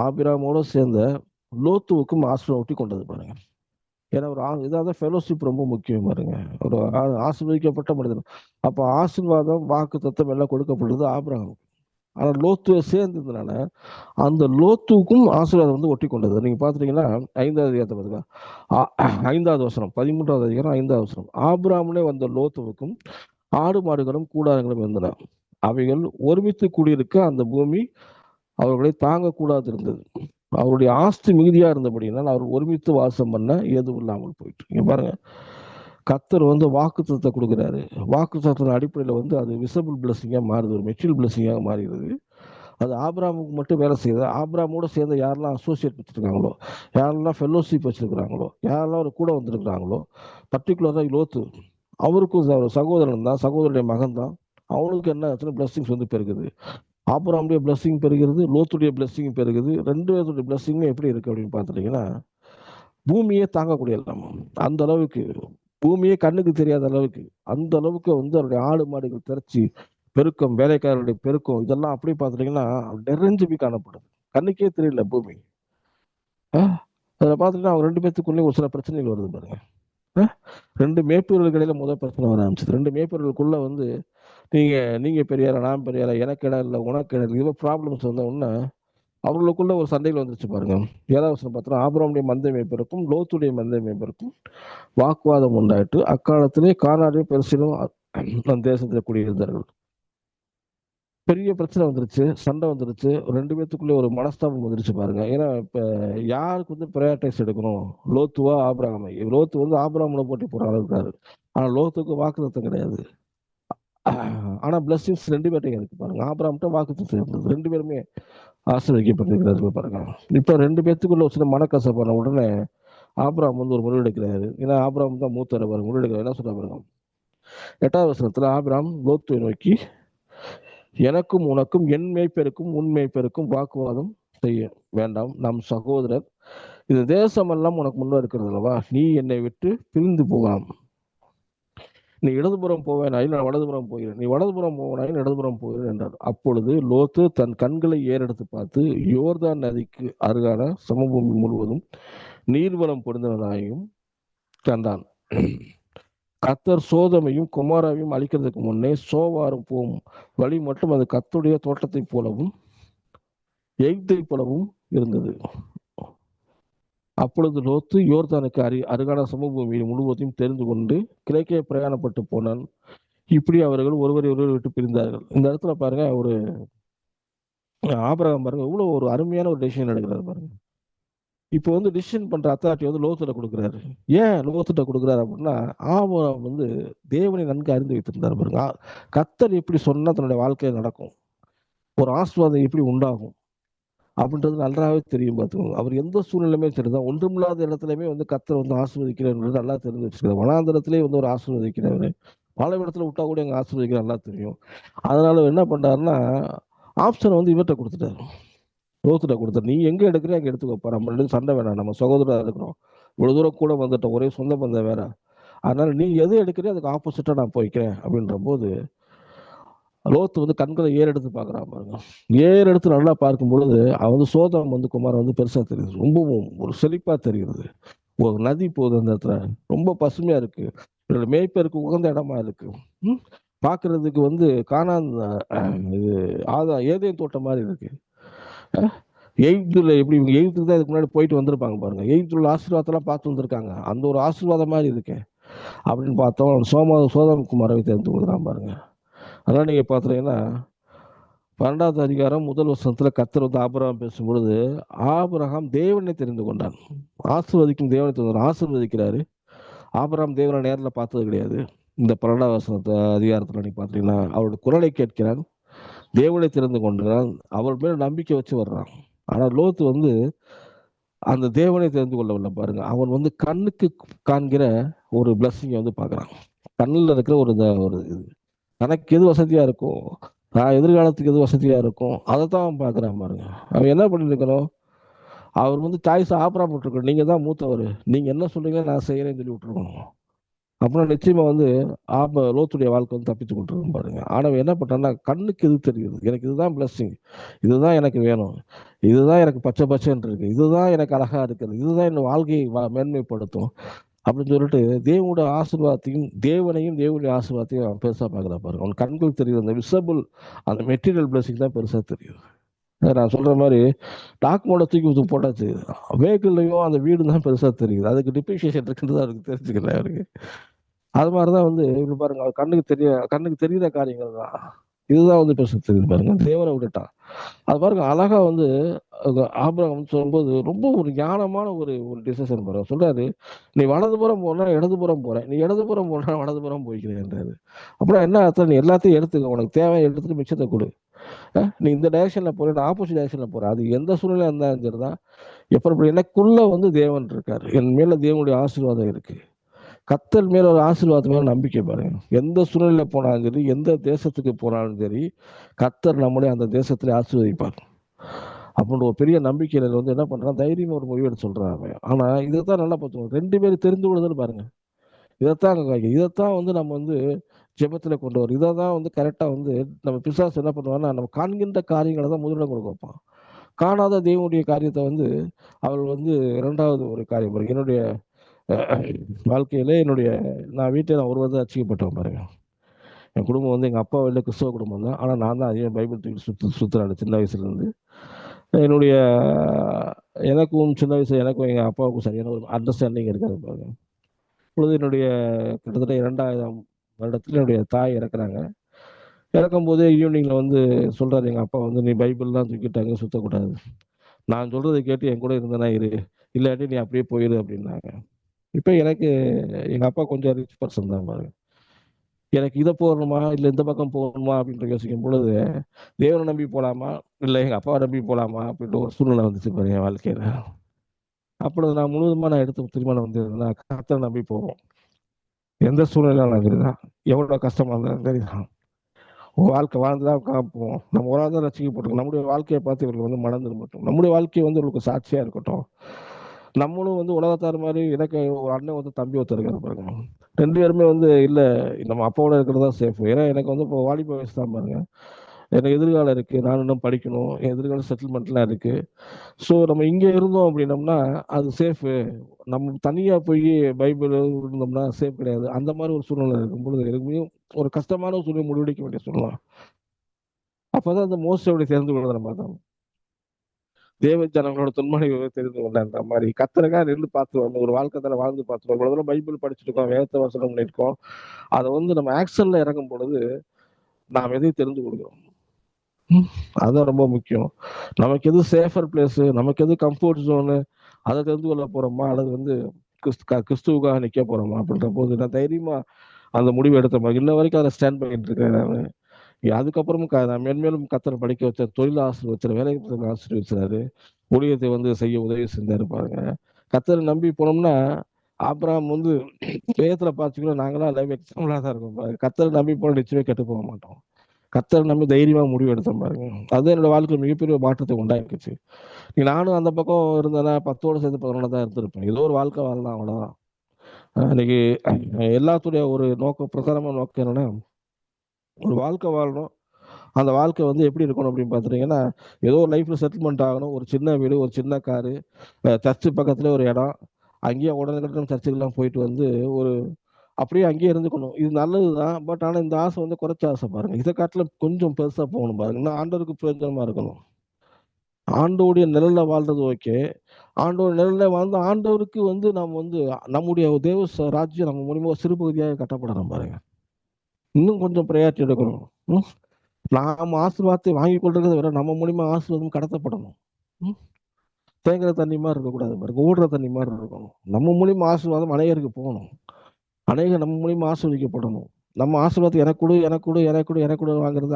ஆபிரகாமோட சேர்ந்த லோத்துவுக்கும் ஆசீர்வாதம் ஒட்டி கொண்டது பாருங்க. ஏன்னா ஒரு இதாவது ஃபெலோஷிப் ரொம்ப முக்கியம் பாருங்க. ஒரு ஆசீர்வதிக்கப்பட்ட மனிதன். அப்போ ஆசீர்வாதம் வாக்கு தத்துவம் எல்லாம் கொடுக்கப்படுறது ஆபிரகாம். ஆனா லோத்துவை சேர்ந்ததுனால அந்த லோத்துவுக்கும் ஆசீர்வாதம் வந்து ஒட்டி கொண்டது. நீங்க பாத்துட்டீங்கன்னா 5வது அதிகாரத்தை பாருங்க. 5வது வசனம் 13வது அதிகாரம் 5வது வசனம். ஆபிரகாமுலே வந்த லோத்துவுக்கும் ஆடு மாடுகளும் கூடாரங்களும் இருந்தன. அவைகள் ஒருமித்து கூடியிருக்க அந்த பூமி அவர்களை தாங்கக்கூடாது இருந்தது. அவருடைய ஆஸ்தி மிகுதியா இருந்தபடினால் அவர் ஒருமித்து வாசம் பண்ண எதுவும் இல்லாமல் போயிட்டு. இங்க பாருங்க, கர்த்தர் வந்து வாக்குத்தத்தத்தை கொடுக்குறாரு. வாக்குத்தத்தின் அடிப்படையில் வந்து அது விசபிள் பிளஸிங்கா மாறுது, ஒரு மெட்டீரியல் பிளஸிங்காக மாறிடுது. அது ஆபிரகாமுக்கு மட்டும் வேலை செய்யுது. ஆபிரகாமோட சேர்ந்து யாரெல்லாம் அசோசியேட் வச்சிருக்காங்களோ, யாரெல்லாம் ஃபெல்லோஷிப் வச்சிருக்கிறாங்களோ, யாரெல்லாம் ஒரு கூட வந்திருக்கிறாங்களோ, பர்டிகுலராக லோத்து அவருக்கும் சகோதரன் தான், சகோதரனுடைய மகன் தான். அவனுக்கு என்ன ஆச்சுன்னா பிளஸிங்ஸ் வந்து பெருகுது. ஆபிரகாமுடைய பிளஸிங் பெருகிறது, லோத்துடைய பிளஸிங் பெருகுது. 2 பேருடைய பிளஸிங் எப்படி இருக்கு அப்படின்னு பார்த்துட்டீங்கன்னா பூமியே தாங்கக்கூடிய அந்த அளவுக்கு, பூமியே கண்ணுக்கு தெரியாத அளவுக்கு, அந்த அளவுக்கு வந்து அவருடைய ஆடு மாடுகள் திரட்சி பெருக்கம், வேலைக்காரருடைய பெருக்கம், இதெல்லாம் அப்படி பார்த்துட்டீங்கன்னா நிறைஞ்சு போய் காணப்படுது. கண்ணுக்கே தெரியல பூமி. அதில் பார்த்துட்டீங்கன்னா அவங்க 2 பேத்துக்குள்ளே ஒரு சில பிரச்சனைகள் வருது பாருங்க. 2 மேய்ப்பர்களுக்கு இடையில முதல் பிரச்சனை வர ஆரம்பிச்சது. 2 மேய்ப்பர்களுக்குள்ள வந்து நீங்க பெரியாரா, நான் பெரியாரா, எனக்கு இடம் இல்லை, உனக்கு இடம் இல்லை, இது ப்ராப்ளம்ஸ் வந்த உடனே அவர்களுக்குள்ள ஒரு சண்டைகள் வந்துருச்சு பாருங்க. 7வது வசனம் பார்த்தோம்னா ஆபிரகாமுடைய மந்தை மேய்ப்பருக்கும் லோத்துடைய மந்தை மேய்ப்பருக்கும் வாக்குவாதம் உண்டாயிட்டு அக்காலத்திலே கானானையும் பெருசிலும் அந்த தேசத்தில் குடியிருந்தார்கள். பெரிய பிரச்சனை வந்துருச்சு, சண்டை வந்துருச்சு. 2 பேத்துக்குள்ளே ஒரு மனஸ்தாபம் வந்துருச்சு பாருங்க. ஏன்னா இப்ப யாருக்கு வந்து ப்ரையாரிட்டைஸ் எடுக்கணும், லோத்துவா ஆபிரகாமை? லோத்து வந்து ஆபிரகாமுல போட்டி போறாங்க இருக்காரு. ஆனா லோத்துக்கு வாக்குத்தத்தம் கிடையாது. ஆனா பிளஸிங்ஸ் 2 பேர்ட்டையும் இருக்கு பாருங்க. ஆபிரகாம்கிட்ட வாக்குத்தத்தம் இருந்தது, 2 பேருமே ஆசீர்வதிக்கப்பட்டிருக்கிறார்கள் பாருங்க. இப்ப 2 பேத்துக்குள்ள ஒரு சில மனக்கசப்பான உடனே ஆபிரகாம் வந்து ஒரு முடிவெடுக்கிறாரு. ஏன்னா ஆபிரகாம் தான் மூத்தர் பாருங்க. முடிவெடுக்கிறார். என்ன சொல்ற பாருங்க 8வது வசனத்துல ஆபிரகாம் லோத்துவை நோக்கி, எனக்கும் உனக்கும் என் மேய்ப்பெருக்கும் உன் மேய்ப்பெருக்கும் வாக்குவாதம் செய்ய வேண்டாம், நம் சகோதரர். இது தேசமெல்லாம் உனக்கு முன்ன இருக்கிறது அல்லவா, நீ என்னை விட்டு பிரிந்து போகலாம். நீ இடதுபுறம் போவேனாயில் நான் வலதுபுறம் போகிறேன், நீ வலதுபுறம் போவனாயில் இடதுபுறம் போகிறேன் என்றார். அப்பொழுது லோத்து தன் கண்களை ஏறெடுத்து பார்த்து யோர்தான் நதிக்கு அருகான சமபூமி முழுவதும் நீர்வளம் பொருந்தினதாயும் கண்டான். கர்த்தர் சோதமையும் குமாராவையும் அழிக்கிறதுக்கு முன்னே சோவாரும் போகும் வழி மட்டும் அது கர்த்தருடைய தோட்டத்தை போலவும் எகிப்தை போலவும் இருந்தது. அப்பொழுது லோத்து யோர்தானுக்கு அருகான சமபூமி முழுவதையும் தெரிந்து கொண்டு கிழக்கே பிரயாணப்பட்டு போனான். இப்படி அவர்கள் ஒருவரை ஒருவர் விட்டு பிரிந்தார்கள். இந்த இடத்துல பாருங்க, ஒரு ஆபிரகாம் பாருங்க இவ்வளவு ஒரு அருமையான ஒரு டெசிஷன் எடுக்கிறாரு பாருங்க. இப்போ வந்து டிசிஷன் பண்ற அத்தாரிட்டி வந்து லோத்துல கொடுக்குறாரு. ஏன் லோத்துட்ட கொடுக்குறாரு அப்படின்னா, ஆபிரகாம் வந்து தேவனை நன்கு அறிந்து வைத்திருந்தார் பாருங்க. கர்த்தர் எப்படி சொன்னா தன்னுடைய வாழ்க்கையில் நடக்கும், ஒரு ஆசீர்வாதம் எப்படி உண்டாகும் அப்படின்றது நன்றாகவே தெரியும் பார்த்துக்கோங்க. அவர் எந்த சூழ்நிலையுமே சரிதான், ஒன்றுமில்லாத இடத்துலையுமே வந்து கர்த்தர் வந்து ஆசீர்வதிக்கிறவர் நல்லா தெரிஞ்சு வச்சுக்கிறார். வனாந்திரத்திலே வந்து ஒரு ஆசீர்வதிக்கிறவர், பல இடத்துல விட்டா கூட எங்க ஆசீர்வதிக்கிற நல்லா தெரியும். அதனால என்ன பண்றாருன்னா, ஆப்ஷனை வந்து இவர்கிட்ட கொடுத்துட்டாரு, லோத்துட்ட கொடுத்தாரு. நீ எங்க எடுக்கிறியோ அங்கே எடுத்துக்கோப்பா, நம்ம ரெண்டு சண்டை வேணாம், நம்ம சகோதரா இருக்கிறோம், இவ்வளவு தூரம் கூட வந்துட்டோம், ஒரே சொந்த பந்தம் வேற, அதனால நீ எது எடுக்கிறியோ அதுக்கு ஆப்போசிட்டா நான் போய்க்கிறேன் அப்படின்ற போது லோத்து வந்து கண்களை ஏறெடுத்து பார்க்குறான் பாருங்க. ஏறெடுத்து நல்லா பார்க்கும் பொழுது அவன் வந்து சோதம் வந்து குமாரம் வந்து பெருசா தெரியுது, ரொம்பவும் ஒரு செழிப்பா தெரியுது. ஒரு நதி போகுது அந்த இடத்துல, ரொம்ப பசுமையா இருக்கு, இதோட மேய்ப்பருக்கு உகந்த இடமா இருக்கு. ம், பார்க்கிறதுக்கு வந்து கானான் இது ஏதேன் தோட்டம் மாதிரி இருக்கு. எகிப்துல எப்படி இவங்க எகிப்துக்கு தான் இதுக்கு முன்னாடி போயிட்டு வந்திருப்பாங்க பாருங்க, எகிப்துல ஆசீர்வாதத்தெல்லாம் பார்த்து வந்திருக்காங்க, அந்த ஒரு ஆசீர்வாதம் மாதிரி இருக்கேன் அப்படின்னு பார்த்தோம். சோதம் குமாரவை தெரிந்து கொள்கிறான் பாருங்க. அதெல்லாம் நீங்க பாத்தீங்கன்னா 12வது அதிகாரம் முதல் வசனத்துல கர்த்தர் வந்து ஆபிரகாம் பேசும்பொழுது, ஆபிரகாம் தேவனை தெரிந்து கொண்டான். ஆசீர்வதிக்கும் தேவனை தெரிந்து ஆசீர்வதிக்கிறாரு. ஆபிரகாம் தேவனை நேரில் பார்த்தது கிடையாது. இந்த 12வது வசனத்தை அதிகாரத்துல நீங்க பாத்தீங்கன்னா அவருடைய குரலை கேட்கிறான், தேவனை தெரிந்து கொண்டான், அவர் மேல நம்பிக்கை வச்சு வர்றான். ஆனா லோத்து வந்து அந்த தேவனை தெரிந்து கொள்ளவில்லை பாருங்க. அவன் வந்து கண்ணுக்கு காண்கிற ஒரு பிளஸ்ஸிங்கை வந்து பார்க்கறான். கண்ணில் இருக்கிற ஒரு இது தனக்கு எது வசதியா இருக்கும், நான் எதிர்காலத்துக்கு எது வசதியா இருக்கும், அதை தான் அவன் பார்க்குறான் பாருங்க. அவன் என்ன பண்ணிருக்கணும், அவர் வந்து சாய்ஸ் ஆப்பரா போட்டிருக்கணும், நீங்க தான் மூத்தவர், நீங்க என்ன சொல்றீங்க நான் செய்யறேன்னு சொல்லி விட்டுருக்கணும். அப்புறம் நிச்சயமா வந்து லோத்துடைய வாழ்க்கை வந்து தப்பித்து கொண்டிருக்கும் பாருங்க. ஆனவன் என்ன பண்றான்னா, கண்ணுக்கு எது தெரியுது, எனக்கு இதுதான் பிளஸ்ஸிங், இதுதான் எனக்கு வேணும், இதுதான் எனக்கு பச்சை பச்சைன்னு இருக்கு, இதுதான் எனக்கு அழகா இருக்குது, இதுதான் என் வாழ்க்கையை மேன்மைப்படுத்தும் அப்படின்னு சொல்லிட்டு தேவனோட ஆசீர்வாதத்தையும் தேவனுடைய ஆசீர்வாதத்தையும் அவன் பெருசா பார்க்கறா பாருங்க. அவன் கண்கள் தெரியுது, அந்த விசபிள், அந்த மெட்டீரியல் பிளஸிங் தான் பெருசா தெரியுது. நான் சொல்ற மாதிரி டாக்குமெண்ட தூக்கி போட்டாச்சு, வெஹிக்கிள்லையும் அந்த வீடு தான் பெருசா தெரியுது, அதுக்கு டிப்ரிசியேஷன் இருக்குன்றது அவருக்கு தெரிஞ்சுக்கல அவருக்கு. அது மாதிரிதான் வந்து இப்படி பாருங்க, அவர் கண்ணுக்கு தெரியுற காரியங்கள் தான், இதுதான் வந்து பெருசா தெரியுது பாருங்க. தேவனை விட்டுட்டான். அது பாருங்க அழகா வந்து ஆபிரகாம் சொல்லும்போது ரொம்ப ஒரு ஞானமான ஒரு ஒரு டிசிஷன் பாருங்க. சொல்றாரு, நீ வலதுபுறம் போனா இடதுபுறம் போற, நீ இடதுபுறம் போனா வலதுபுறம் போய்க்கிறேன்றாரு. அப்படின்னா என்ன அர்த்தம், நீ எல்லாத்தையும் எடுத்துக்க, உனக்கு தேவை எடுத்துட்டு மிச்சத்தை கொடு. நீ இந்த டைரக்ஷன்ல போற, நான் ஆப்போசிட் டைரக்ஷன்ல போற, அது எந்த சூழ்நிலை இருந்தாலும் சரிதான். எப்படி எனக்குள்ள வந்து தேவன் இருக்காரு, என் மேல தேவனுடைய ஆசீர்வாதம் இருக்கு, கத்தர் மேல ஒரு ஆசீர்வாதம் மேல நம்பிக்கை பாருங்க. எந்த சூழ்நிலை போனாலும் சரி, எந்த தேசத்துக்கு போனாலும் சரி, கத்தர் நம்முடைய அந்த தேசத்துல ஆசீர்வதிப்பார் அப்படின்ற ஒரு பெரிய நம்பிக்கையில வந்து என்ன பண்றான், தைரியமா ஒரு முடிவு எடுத்து சொல்றாங்க. ஆனா இதைத்தான் நல்லா பார்த்துக்கணும், 2 பேரும் தெரிந்து கொள்ளுதல் பாருங்க. இதைத்தான் வந்து நம்ம வந்து ஜெபத்துல கொண்டு வரும். இதை தான் வந்து கரெக்டா வந்து நம்ம பிசாசு என்ன பண்ணுவாங்கன்னா, நம்ம காண்கின்ற காரியங்களை தான் முதலிடம் கொடுக்க வைப்பான். காணாத தேவனுடைய காரியத்தை வந்து அவள் வந்து 2வது ஒரு காரியம் பாருங்க. என்னுடைய வாழ்க்கையில நான் வீட்டில் நான் ஒரு வருடம் ரட்சிக்கப்பட்டவன் பாருங்க. என் குடும்பம் வந்து எங்கள் அப்பா வெளில கிறிஸ்தவ குடும்பம் தான், ஆனால் நான் தான் அதிகம் பைபிள் தூக்கி சுற்றுறாரு சின்ன வயசுலேருந்து. என்னுடைய எனக்கும் சின்ன வயசுல எனக்கும் எங்கள் அப்பாவுக்கும் சரியான ஒரு அண்டர்ஸ்டாண்டிங் இருக்காது பாருங்க. இப்பொழுது கிட்டத்தட்ட 2ஆம் வருடத்தில் என்னுடைய தாய் இறக்குறாங்க. இறக்கும்போது ஈவினிங்கில் வந்து சொல்கிறாரு எங்கள் அப்பா வந்து, நீ பைபிள்லாம் தூக்கிட்டாங்க, சுற்றக்கூடாது, நான் சொல்கிறத கேட்டு என் கூட இருந்தனா இரு, இல்லாட்டி நீ அப்படியே போயிரு அப்படின்னாங்க. இப்போ எனக்கு எங்கள் அப்பா கொஞ்சம் ரிச் பர்சன் தான் பாருங்க. எனக்கு இதை போடணுமா இல்லை இந்த பக்கம் போகணுமா அப்படின்ற யோசிக்கும் பொழுது, தேவனை நம்பி போகலாமா இல்லை எங்கள் அப்பாவை நம்பி போகலாமா அப்படின்ற ஒரு சூழ்நிலை வந்துச்சு பாருங்க என் வாழ்க்கையில். அப்பொழுது நான் முழுவதுமாக நான் எடுத்து தீர்மானம் வந்து கர்த்தரை நம்பி போவோம். எந்த சூழ்நிலையாலும் சரிதான், எவ்வளோ கஷ்டமா இருந்தாலும் சரிதான், வாழ்க்கை வாழ்ந்துதான் காப்போம். நம்ம ஒரு தான் ரசிக்கப்பட்டிருக்கோம். நம்முடைய வாழ்க்கையை பார்த்து இவர்கள் வந்து மனம் திரும்பட்டும், நம்முடைய வாழ்க்கையை வந்து இவர்களுக்கு சாட்சியா இருக்கட்டும். நம்மளும் வந்து உலகத்தார் மாதிரி, எனக்கு ஒரு அண்ணன் வந்து தம்பி ஒருத்தர் இருக்காரு பாருங்க. 2 பேருமே வந்து இல்லை நம்ம அப்பாவோட இருக்கிறது தான் சேஃப். ஏன்னா எனக்கு வந்து இப்போ வாலிப வயசு தான் பாருங்க, எனக்கு எதிர்காலம் இருக்கு, நான் இன்னும் படிக்கணும், என் எதிர்கால செட்டில்மெண்ட்லாம் இருக்கு. ஸோ நம்ம இங்கே இருந்தோம் அப்படின்னோம்னா அது சேஃபு. நம்ம தனியாக போய் பைபிள் இருந்தோம்னா சேஃப் கிடையாது. அந்த மாதிரி ஒரு சூழ்நிலை இருக்கும் பொழுது எனக்கு ஒரு கஷ்டமான ஒரு சூழ்நிலை முடிவெடுக்க வேண்டிய சொல்லலாம். அப்போதான் அந்த மோசடி சேர்ந்து கொள்வதை நம்ம தான். தேவ ஜனங்களோட துன்மனைகளை தெரிந்து கொண்டான்ற மாதிரி கத்தருக்காக நின்று பார்த்து ஒரு வாழ்க்கை தானே வாழ்ந்து பார்த்துருவோம். இவ்வளவு தூரம் பைபிள் படிச்சிருக்கோம், வேதத்தை வசனம் பண்ணியிருக்கோம். அதை நம்ம ஆக்ஷன்ல இறங்கும் பொழுது நாம் எதை தெரிந்து கொள்கிறோம்? அதுதான் ரொம்ப முக்கியம். நமக்கு எது சேஃபர் பிளேஸ், நமக்கு எது கம்ஃபர்ட் ஜோனு, அதை தெரிந்து கொள்ள போறோமா அல்லது கிறிஸ்துவுக்காக நிக்க போறோமா அப்படின்ற போது நான் தைரியமா அந்த முடிவு எடுத்த மாதிரி இன்ன வரைக்கும் அதை ஸ்டாண்ட் பண்ணிட்டு இருக்கேன் நான். அதுக்கப்புறமும் நான் மேன்மேலும் கத்தரை படிக்க வச்ச, தொழில் ஆசீர்வச்சாரு, வேலைக்கு ஆசீர்வச்சாரு, ஊழியத்தை செய்ய உதவி செஞ்சாரு பாருங்க. கத்தரை நம்பி போனோம்னா ஆபிரகாம் வேதத்துல பாத்தீங்கன்னா நாங்களாம் லைவ் எக்ஸாம்பிளா தான் இருக்கும் பாருங்க. கத்தரை நம்பி போன நிச்சயமே கெட்டு போக மாட்டோம். கத்தரை நம்பி தைரியமா முடிவு எடுத்தோம் பாருங்க. அது என்னோட வாழ்க்கையில் மிகப்பெரிய மாற்றத்தை உண்டாக்கிச்சு. நானும் அந்த பக்கம் இருந்தேன்னா 10ஓட சேர்த்து 11 தான் இருந்திருப்பேன். ஏதோ ஒரு வாழ்க்கை வாழலாம், அவ்வளவுதான். இன்னைக்கு எல்லாத்துடைய ஒரு நோக்கம், பிரதானமான நோக்கம் என்னன்னா ஒரு வாழ்க்கை வாழணும். அந்த வாழ்க்கை எப்படி இருக்கணும் அப்படின்னு பாத்துட்டீங்கன்னா, ஏதோ ஒரு லைஃப்ல செட்டில்மெண்ட் ஆகணும். ஒரு சின்ன வீடு, ஒரு சின்ன காரு, சர்ச்சு பக்கத்துல ஒரு இடம், அங்கேயே உடனே சர்ச்சுக்கெல்லாம் போயிட்டு ஒரு அப்படியே அங்கேயே இருந்துக்கணும். இது நல்லதுதான். பட் ஆனா இந்த ஆசை குறைச்ச ஆசை பாருங்க. இதை காட்டுல கொஞ்சம் பெருசா போகணும் பாருங்க. இன்னும் ஆண்டவருக்கு பிரயோஜனமா இருக்கணும். ஆண்டோடைய நிழல்ல வாழ்றது ஓகே. ஆண்டோட நிழல்ல வாழ்ந்து ஆண்டவருக்கு நாம் நம்முடைய தேவ ராஜ்யம் நம்ம மூலியமா சிறு பகுதியாக கட்டப்படணும் பாருங்க. இன்னும் கொஞ்சம் ப்ரையாரிட்டி எடுக்கணும். நாம் ஆசீர்வாதத்தை வாங்கி கொள்றதை விட நம்ம மூலியமா ஆசீர்வாதம் கடத்தப்படணும். தேங்குற தண்ணி மாதிரி இருக்கக்கூடாது பாருங்க, ஓடுற தண்ணி மாதிரி இருக்கணும். நம்ம மூலியமா ஆசீர்வாதம் அநேகருக்கு போகணும். அநேகர் நம்ம மூலியமா ஆசீர்வதிக்கப்படணும். நம்ம ஆசீர்வாதத்தை எனக்கு கொடு எனக்கு கொடு எனக்கு கொடு எனக்கு கொடு வாங்குறது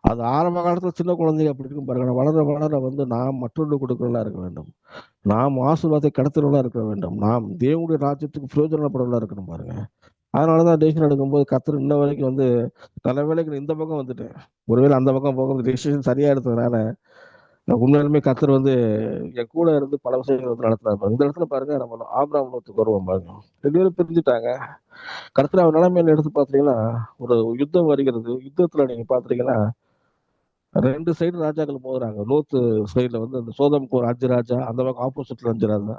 அது ஆரம்ப காலத்துல சின்ன குழந்தைங்க அப்படி இருக்கும் பாருங்க. வளர வளர நாம் மற்றொன்று கொடுக்கிறவர்களா இருக்க வேண்டும். நாம் ஆசீர்வாதத்தை கடத்துறவர்களா இருக்க வேண்டும். நாம் தேவனுடைய ராஜ்யத்துக்கு பிரயோஜனப்படுறவர்களா இருக்கணும் பாருங்க. அதனாலதான் டெசிஷன் எடுக்கும்போது கத்தர் இன்ன வரைக்கும் நல்ல வேலைக்கு இந்த பக்கம் வந்துட்டேன். ஒருவேளை அந்த பக்கம் போக டெசிஷன் சரியா எடுத்ததுனால உண்மையிலுமே கத்தர் என் கூட இருந்து பல விஷயங்கள் நடத்தினார். இந்த இடத்துல பாருங்க, நம்ம ஆபிரகாம் லோத்துக்கு வருவோம் பாருங்க. 2 பேரும் பிரிஞ்சுட்டாங்க. கடைசியில் அவர் நிலைமையில எடுத்து பாத்தீங்கன்னா ஒரு யுத்தம் வருகிறது. யுத்தத்துல நீங்க பாத்தீங்கன்னா 2 சைடு ராஜாக்கள் மோதுறாங்க. லோத்து சைடுல அந்த சோதமுக்கு ஒரு 5 ராஜா, அந்த பக்கம் ஆப்போசிட்ல 5 ராஜா.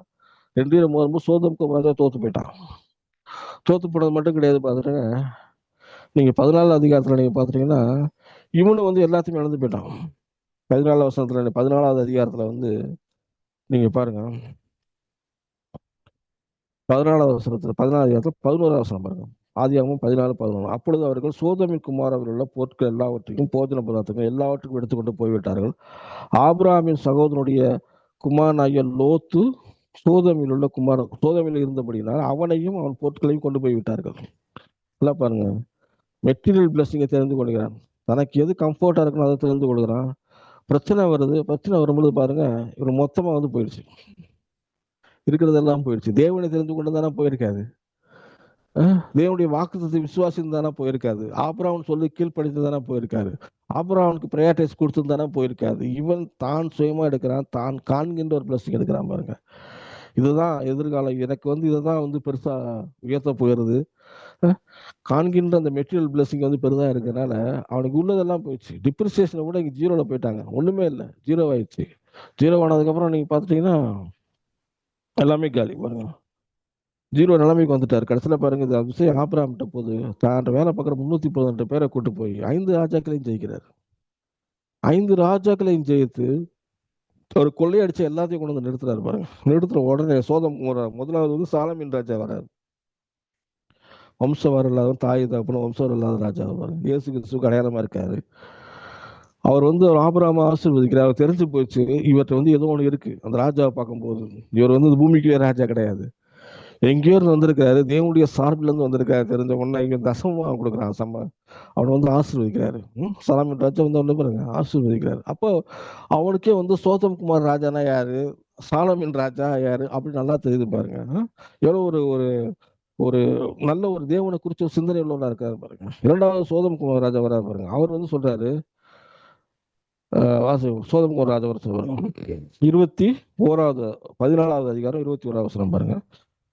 2 பேரும் மோதும்போது சோதமுக்கு ராஜா தோத்து போயிட்டான். தோத்து போனது மட்டும் கிடையாது பாத்துட்டு, நீங்க 14 அதிகாரத்துல நீங்க பாத்தீங்கன்னா இவனு எல்லாத்தையுமே இழந்து போயிட்டான். 14 வசனத்துல 14வது அதிகாரத்துல நீங்க பாருங்க, 14வது வசனத்துல 14 அதிகாரத்துல 11வது வசனம் பாருங்க. ஆதியாகமம் 14:11. அப்பொழுது அவர்கள் சோதோமின் குமாரரில் உள்ள பொருட்கள் எல்லாவற்றையும், போஜன பதார்த்தங்கள் எல்லாவற்றுக்கும் எடுத்துக்கொண்டு போய்விட்டார்கள். ஆபிரகாமின் சகோதரனுடைய குமாரனாகிய லோத்து சோதோமில் உள்ள சோதோமில் இருந்தபடினால் அவனையும் அவன் பொருட்களையும் கொண்டு போய் விட்டார்கள். எல்லாம் பாருங்க, மெட்டீரியல் பிளஸிங்கை தெரிந்து கொள்கிறான். தனக்கு எது கம்ஃபர்ட்டா இருக்குன்னு அதை தெரிந்து கொள்கிறான். பிரச்சனை வருது. பிரச்சனை வரும்போது பாருங்க, இவர் மொத்தமா போயிடுச்சு. இருக்கிறதெல்லாம் போயிடுச்சு. தேவனை தெரிந்து கொண்டு தானே போயிருக்காது. தேவனுடைய வாக்குத்தத்தை விசுவாசித்து தானே போயிருக்காது. ஆபிரகாம் சொல்லி கீழ்ப்படித்து தானே போயிருக்காரு. ஆபிரகாமுக்கு ப்ரையாரிட்டைஸ் கொடுத்து தானே போயிருக்காது. இவன் தான் சுயமா எடுக்கிறான், தான் காண்கின்ற ஒரு பிளஸிங் எடுக்கிறான் பாருங்க. இதுதான் எதிர்காலம். எனக்கு இதுதான் பெருசா உயர்த்த போயிருது. காண்கின்ற அந்த மெட்டீரியல் பிளஸிங் பெரிதா இருக்கிறதுனால அவனுக்கு உள்ளதெல்லாம் போயிடுச்சு. டிப்ரிசியேஷனை கூட இங்க 0ல போயிட்டாங்க. ஒண்ணுமே இல்லை, 0 ஆயிடுச்சு. 0 ஆனதுக்கப்புறம் நீங்க பாத்துட்டீங்கன்னா எல்லாமே காலி பாருங்க. 0 நிலைமைக்கு வந்துட்டாரு. கடைசியில பாருங்க, இது விஷயம் ஆபிரகாம்கிட்ட போது தான் வேலை பார்க்குற 318 பேரை கூட்டு போய் 5 ராஜாக்களையும் ஜெயிக்கிறாரு. 5 ராஜாக்களையும் ஜெயித்து ஒரு கொள்ளையடிச்ச எல்லாத்தையும் கொண்டு நிறுத்துறாரு பாருங்க. நிறுத்துற உடனே சோதம் முதலாவது சாலமின் ராஜா வராரு. வம்சவர் இல்லாத, தாய் தகப்பனும் வம்சவர் இல்லாத ராஜா பாருங்க. இயேசு கிறிஸ்துவுக்கு அடையாளமா இருக்காரு. அவர் ஆபிரகாமை ஆசீர்வதிக்கிறார். அவர் தெரிஞ்சு போச்சு இவர்கிட்ட ஏதோ ஒண்ணு இருக்கு. அந்த ராஜாவை பார்க்கும்போது இவர் பூமிக்குள்ளே ராஜா கிடையாது, எங்கேயோ இருந்து வந்திருக்காரு, தேவனுடைய சார்பில் இருந்து வந்திருக்காரு. தெரிஞ்ச உடனே இங்க தசமா கொடுக்குறான். அவனை ஆசீர்வதிக்கிறாரு. சலாமின் ராஜா பாருங்க ஆசீர்வதிக்கிறாரு. அப்போ அவனுக்கே சோதம் குமார் ராஜானா யாரு, சாலமின் ராஜா யாரு அப்படின்னு நல்லா தெரியுது பாருங்க. எவ்வளவு ஒரு ஒரு ஒரு நல்ல ஒரு தேவனை குறிச்ச ஒரு சிந்தனை உள்ளவனா இருக்காரு பாருங்க. 2வது சோதம் குமார் ராஜா வராரு பாருங்க. அவர் சொல்றாரு, சோதம் குமார் ராஜா வர சொல்றாரு. 14வது அதிகாரம் 21வது வசனம் பாருங்க.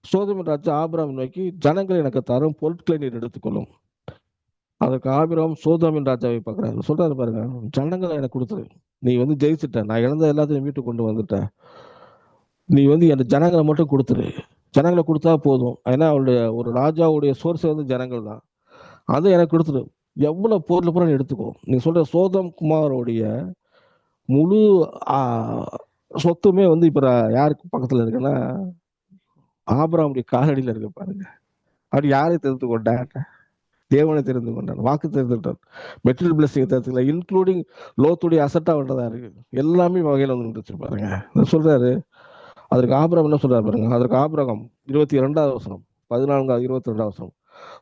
சோதோமின் ராஜா ஆபிரகாம் நோக்கி, ஜனங்களை எனக்கு தரும், பொருட்களை நீர் எடுத்துக்கொள்ளும். அதுக்கு ஆபிரகாம் சோதோமின் ராஜாவை பார்க்கிறாரு. சொல்றாரு பாருங்க, ஜனங்களை எனக்கு கொடுத்துரு. நீ ஜெயிச்சுட்ட, நான் இழந்த எல்லாத்தையும் வீட்டுக்கு கொண்டு வந்துட்டேன். நீ என் ஜனங்களை மட்டும் கொடுத்துரு. ஜனங்களை கொடுத்தா போதும். ஏன்னா அவருடைய ஒரு ராஜாவுடைய சோர்ஸ் ஜனங்கள் தான். அதை எனக்கு கொடுத்துரு. எவ்வளவு பொருள் எடுத்துக்கோ. நீ சொல்ற சோதம் குமாரோடைய முழு சொத்துமே வந்து இப்ப யாருக்கு பக்கத்துல இருக்குன்னா ஆபிரகாமுடைய காலடியில இருக்கு பாருங்க. அவர் யாரை தெரிந்து கொண்டார்? தேவனை தெரிந்து கொண்டார், வாக்கு தெரிந்துட்டார். மெட்டீரியல் பிளஸிங் தெரிஞ்சுக்கல, இன்க்ளூடிங் லோத்துடைய அசட்டா வந்ததா இருக்கு. எல்லாமே வகையில வந்து பாருங்க. சொல்றாரு அதற்கு ஆபிரகாம் என்ன சொல்றாரு பாருங்க. அதற்கு ஆபிரகாம் 22வது வசனம், 14வது 22வது வசனம்,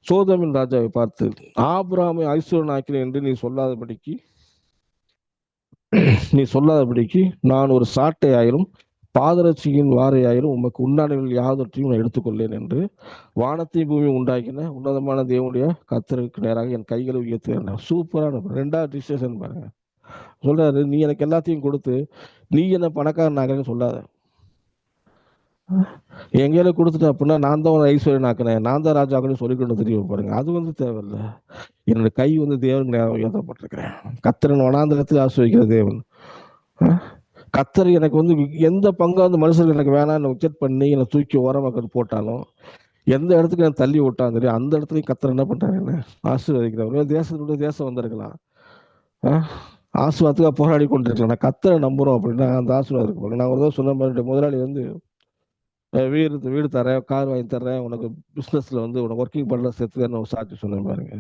சோதோமின் ராஜாவை பார்த்து ஆபிரகாமை ஐஸ்வர்யன் ஆக்கினேன் என்று நீ சொல்லாதபடிக்கு நான் ஒரு சாட்டை ஆயிரும் பாதரட்சியின் வாரையாயிரும் உமக்கு உண்டானவர்கள் யாவற்றையும் நான் எடுத்துக்கொள்ளேன் என்று வானத்தையும் பூமி உண்டாக்கின உன்னதமான தேவனுடைய கர்த்தருக்கு நேராக என் கைகளை உயர்த்துகிறேன். சூப்பரான 2வது டிசிஷன் பாருங்க. சொல்றாரு, நீ எனக்கு எல்லாத்தையும் கொடுத்து நீ என்ன பணக்காரன் ஆகிறேன்னு சொல்லாத. எங்கேயால கொடுத்துட்ட அப்படின்னா நான் தான் ஒரு ஐஸ்வர்யன் ஆக்கினேன், நான் தான் ராஜாக்கன்னு சொல்லிக்கொண்டு தெரியும் பாருங்க. அது வந்து தேவையில்லை. என்னோட கை வந்து தேவனுக்கு நேரம் உயர்த்தப்பட்டிருக்கிறேன். கர்த்தரன் வனாந்தரத்தில் ஆசிர்வதிக்கிற தேவன். கர்த்தர் எனக்கு வந்து எந்த பங்கா வந்து மனுஷர்கள் எனக்கு வேணாம்னு உச்சட் பண்ணி என்னை தூக்கி ஓரமாக போட்டாலும், எந்த இடத்துக்கு நான் தள்ளி விட்டான் தெரியும், அந்த இடத்துலையும் கர்த்தர் என்ன பண்றாரு, என்ன ஆசீர்வதிக்கிறவர். தேசத்துடைய தேசம் வந்திருக்கலாம், ஆசீர்வாதத்துக்காக போராடி கொண்டிருக்கலாம். நான் கர்த்தரை நம்புறோம் அப்படின்னா அந்த ஆசீர்வாதம் இருக்கு. நான் ஒரு தடவை சொன்ன மாதிரி முதலாளி வந்து வீடு தரேன், கார் வாங்கி தர்றேன், உனக்கு பிஸ்னஸ்ல வந்து உனக்கு ஒர்க்கிங் பண்ணல சேர்த்துக்கன்னு ஒரு சாட்சி சொன்னேன் பாருங்க.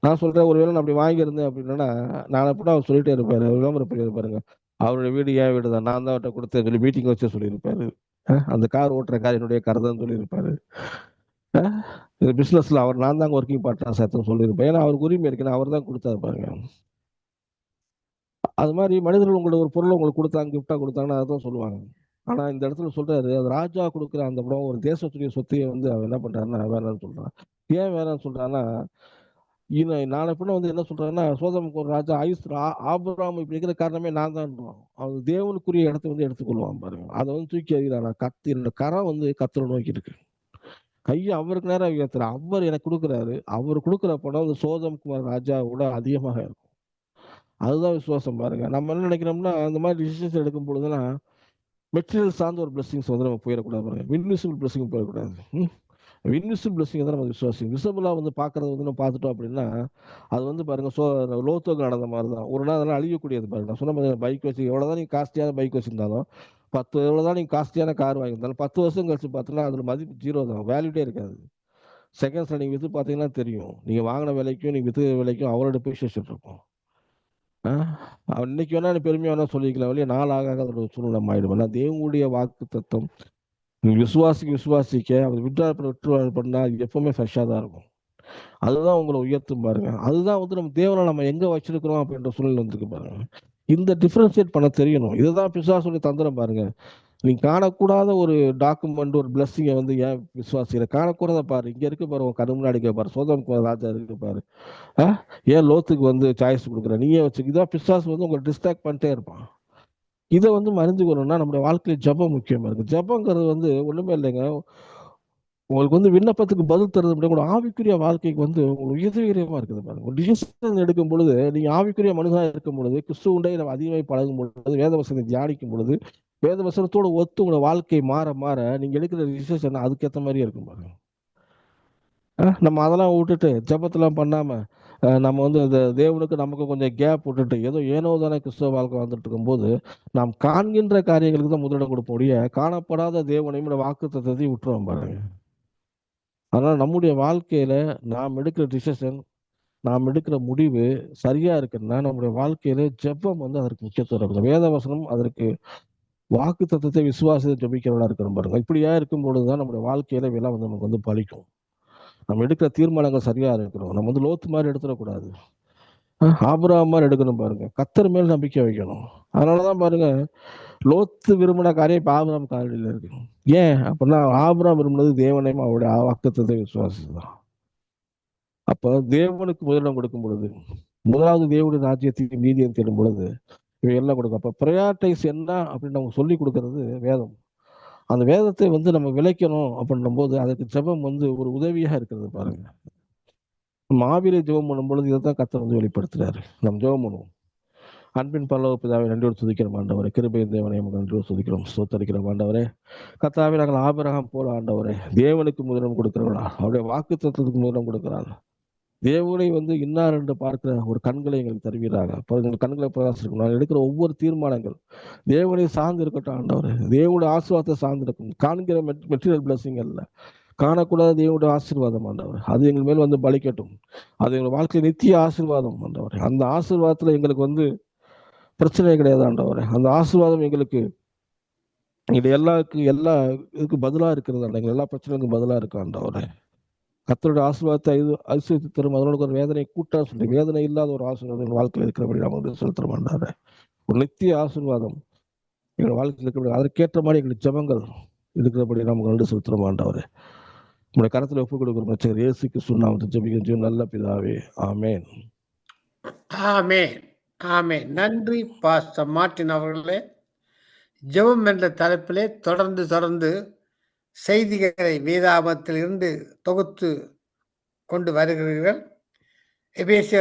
நான் சொல்றேன், ஒருவேளை நான் அப்படி வாங்கியிருந்தேன் அப்படின்னா நான் அப்படின்னா அவர் சொல்லிட்டே இருப்பாரு, விளம்பரம் பண்ணி இருப்பாருங்க, அவருடைய வீடு என் வீடு தான், நான் தான் அவர்கிட்ட கொடுத்தேன் சொல்லி மீட்டிங் வச்சு சொல்லியிருப்பாரு. அந்த கார் ஓட்டுற கார் என்னுடைய கார் தான் சொல்லியிருப்பாரு. இது பிசினஸ்ல அவர் நான் தான் ஒர்க்கிங் பார்ட்னர் சேர்த்து சொல்லியிருப்பேன். ஏன்னா அவருக்கு உரிமை இருக்குன்னு அவர் தான் கொடுத்தாரு பாருங்க. அது மாதிரி மனிதர்கள் உங்களுக்கு ஒரு பொருளை உங்களுக்கு கொடுத்தாங்க, கிஃப்டா கொடுத்தாங்கன்னா அதான் சொல்லுவாங்க. ஆனா இந்த இடத்துல சொல்றாரு, அது ராஜா கொடுக்குற அந்த படம் ஒரு தேசத்துடைய சொத்தையை வந்து அவன் என்ன பண்றாருன்னா வேணாம்னு சொல்றான். ஏன் வேணாம்னு சொல்றான்னா, நான் எப்படின்னா வந்து என்ன சொல்றாருன்னா, சோதமுக்கு ஒரு ராஜா ஆபிரகாம் இப்படி இருக்கிற காரணமே நான் தான். அவன் தேவனுக்குரிய இடத்த வந்து எடுத்துக்கொள்வான் பாருங்க. அதை வந்து தூக்கி எறிகிறான். என்னோட கரம் வந்து கத்தரை நோக்கி இருக்கு, கையை அவருக்கு நேரம் உயர்த்துற, அவர் எனக்கு கொடுக்குறாரு. அவர் கொடுக்குற படம் வந்து சோதம்குமார் ராஜாவோட அதிகமாக இருக்கும். அதுதான் விசுவாசம் பாருங்க. நம்ம என்ன நினைக்கிறோம்னா, அந்த மாதிரி டிசிஷன்ஸ் எடுக்கும் பொழுதுனா மெட்டீரியல் சார்ந்த ஒரு பிளஸிங்ஸ் வந்து நம்ம போயிடக்கூடாது பாருங்க. இன்விசிபிள் பிளஸிங் போயிடக்கூடாது. இன்விசிபிள் பிளஸிங் தான் நம்ம விசுவாசிங்க. விசிபிளா வந்து பாக்குறது வந்து நம்ம பார்த்துட்டோம் அப்படின்னா அது வந்து பாருங்க லோத்துக்கு நடந்த மாதிரி தான். ஒரு நாள் அதெல்லாம் அழியக்கூடியது பாருங்க. நான் சொன்ன மாதிரி பைக் வச்சு எவ்வளவுதான் நீங்க காஸ்ட்லியான பைக் வச்சிருந்தாலும், 10 எவ்வளவுதான் நீங்க காஸ்ட்லியான கார் வாங்கியிருந்தாலும் 10 வருஷம் கழிச்சு பார்த்தீங்கன்னா அதுல மதிப்பு ஜீரோ தான், வேல்யூட்டே இருக்காது. செகண்ட்ஸ்ல நீங்க வித்து பார்த்தீங்கன்னா தெரியும், நீங்க வாங்கின விலைக்கும் நீங்க வித்து விலைக்கும் அவரோட டிப்ரிசியேஷன் இருக்கும். அவன் இன்னைக்கு வேணா நீ பெருமையா வேணா சொல்லிக்கலாம், வழியா நாள் ஆக அதோட சூழ்நிலை ஆயிடும். தேவனுடைய வாக்கு தத்துவம் விசுவாசிக்க அவர் விட்டு பண்ணா எப்பவுமே ஃப்ரெஷ்ஷாக தான் இருக்கும். அதுதான் உங்களை உயர்த்தும் பாருங்க. அதுதான் வந்து நம்ம தேவனை நம்ம எங்க வச்சிருக்கிறோம் அப்படின்ற சூழ்நிலை வந்திருக்கு பாருங்க. இந்த டிஃபரன்ஷியேட் பண்ண தெரியணும். இதுதான் பிசாசுடைய தந்திரம் பாருங்க. நீ காணக்கூடாத ஒரு டாக்குமெண்ட், ஒரு பிளஸ்ஸிங்கை வந்து ஏன் விசுவாசிக்கிற? காணக்கூடாத பாரு, இங்க இருக்கு பாரு, உன் கண்ணு முன்னாடி பாரு, சோதம் ராஜா இருக்கு பாரு. ஏன் லோத்துக்கு வந்து சாய்ஸ் கொடுக்குற? நீயே வச்சு இதான் பிசாசு வந்து உங்களை டிஸ்ட்ராக்ட் பண்ணிட்டே இருப்பான். இதை வந்து மறைஞ்சுக்கணும்னா நம்முடைய வாழ்க்கையில் ஜபம் முக்கியமா இருக்கு. ஜபங்கிறது வந்து ஒண்ணுமே இல்லைங்க, உங்களுக்கு வந்து விண்ணப்பத்துக்கு பதில் தருது கூட ஆவிக்குரிய வாழ்க்கைக்கு வந்து உங்களுக்கு உதவிகரமா இருக்குது பாருங்க. டிசிஷன் எடுக்கும் பொழுது நீங்க ஆவிக்குரிய மனுஷனாக இருக்கும் பொழுது, கிறிஸ்துவுண்டை நம்ம அதிகமாக பழகும் பொழுது, வேத வசனத்தை தியானிக்கும் பொழுது, வேத வசனத்தோட ஒத்து உங்களோட வாழ்க்கை மாற மாற நீங்க எடுக்கிற டிசிஷன் அதுக்கேற்ற மாதிரியே இருக்கும் பாருங்க. நம்ம அதெல்லாம் விட்டுட்டு ஜபத்தெல்லாம் பண்ணாம நம்ம வந்து அந்த தேவனுக்கு நமக்கு கொஞ்சம் கேப் விட்டுட்டு ஏனோ தானே கிறிஸ்தவ வாழ்க்கை வந்துட்டு இருக்கும்போது நாம் காண்கின்ற காரியங்களுக்கு தான் முதலிடம் கொடுப்போம், காணப்படாத தேவனையும் வாக்கு தத்துவத்தையும் விட்டுருவோம் பாருங்க. அதனால நம்முடைய வாழ்க்கையில நாம் எடுக்கிற டிசிஷன், நாம் எடுக்கிற முடிவு சரியா இருக்குன்னா நம்முடைய வாழ்க்கையில ஜெபம் வந்து அதற்கு முக்கியத்துவம் இருக்குது. வேதவசனம் அதற்கு வாக்கு தத்துவத்தை விசுவாசத்தை ஜபிக்கிறவளா இருக்கணும் பாருங்க. இப்படியா இருக்கும் பொழுதுதான் நம்முடைய வாழ்க்கையில இதெல்லாம் வந்து நமக்கு வந்து பலிக்கும். நம்ம எடுக்கிற தீர்மானங்கள் சரியா இருக்கணும். நம்ம வந்து லோத்து மாதிரி எடுத்துடக்கூடாது, ஆபிரகாம் மாதிரி எடுக்கணும் பாருங்க. கர்த்தர் மேல் நம்பிக்கை வைக்கணும். அதனாலதான் பாருங்க லோத்து விரும்பின காரியம் இப்ப ஆபிரகாம் காலையில் இருக்கு. ஏன் அப்படின்னா ஆபிரகாம் விரும்பினது தேவனையும் அவருடைய வாக்குத்தத்தை விசுவாசம். அப்ப தேவனுக்கு முதலிடம் கொடுக்கும் பொழுது, முதலாவது தேவனுடைய ராஜ்யத்தையும் நீதியை தேடும் பொழுது இவை எல்லாம் கொடுக்கும். அப்ப ப்ரையாரிட்டைஸ் என்ன அப்படின்னு நம்ம சொல்லி கொடுக்கறது வேதம். அந்த வேதத்தை வந்து நம்ம விளைக்கணும் அப்படின்னும் போது அதுக்கு ஜெபம் வந்து ஒரு உதவியா இருக்கிறது பாருங்க. நம்ம ஆவியிலே ஜெபம் பண்ணும் பொழுது இதைத்தான் கர்த்தர் வந்து வெளிப்படுத்துறாரு. நம்ம ஜெபம் பண்ணுவோம். அன்பின் பரலோக பிதாவை நன்றியோடு துதிக்கிறோம் ஆண்டவரே. கிருபையின் தேவனை நன்றியோடு துதிக்கிறோம், ஸ்தோத்தரிக்கிறோம் ஆண்டவரே. கர்த்தாவே, நாங்கள் ஆபிரகாம் போல ஆண்டவரே தேவனுக்கு முதலிடம் கொடுக்கிறவர்களா, அவருடைய வாக்கு தத்துவத்துக்கு முதலிடம் கொடுக்கிறாங்க. தேவனை இன்னார் என்று பார்க்கிற ஒரு கண்களை எங்களுக்கு தருவீராக. எங்கள் கண்களை பிரகாசிக்கும். நான் எடுக்கிற ஒவ்வொரு தீர்மானங்கள் தேவனை சார்ந்து இருக்கட்டும் ஆண்டவரே. தேவனுடைய ஆசீர்வாதத்தை சார்ந்து இருக்கும். காண்கிற மெட்டீரியல் பிளஸிங் அல்ல, காணக்கூடாத தேவனுடைய ஆசீர்வாதம் ஆண்டவர். அது எங்கள் மேல் பலிக்கட்டும். அது எங்கள் வாழ்க்கை நித்திய ஆசீர்வாதம் ஆண்டவர். அந்த ஆசீர்வாதத்துல எங்களுக்கு பிரச்சனை கிடையாது ஆண்டவர். அந்த ஆசீர்வாதம் எங்களுக்கு எல்லா இதுக்கு பதிலா இருக்கிறது. எங்கள் எல்லா பிரச்சனைகளுக்கும் பதிலா இருக்கு ஆண்டவர். கர்த்தருடைய ஆசீர்வாதத்தை அதிசயித்து தரும். அதனோட ஒரு வேதனை கூட்டா சொல்லி, வேதனை இல்லாத ஒரு ஆசீர்வாதம் வாழ்க்கையில் இருக்கிறபடி நாம் செலுத்த மாட்டாரு. ஒரு நித்திய ஆசீர்வாதம் எங்கள் வாழ்க்கையில் இருக்கிறபடி அதற்கேற்ற மாதிரி எங்களுக்கு ஜெபங்கள் இருக்கிறபடி நமக்கு நன்றி செலுத்த மாட்டாரு. உங்களுடைய கரத்தில் ஒப்புக் கொடுக்கிற ரட்சகர் இயேசு கிறிஸ்து நாமத்தில் ஜெபிக்கிறோம் நல்ல பிதாவே. ஆமென். ஆமென். ஆமென். நன்றி பாஸ்டர் மார்ட்டின் அவர்களே. ஜெபம் என்ற தலைப்பிலே தொடர்ந்து செய்திகளை வேதாகமத்தில் இருந்து தொகுத்து கொண்டு வருகிறீர்கள். எபேசியர்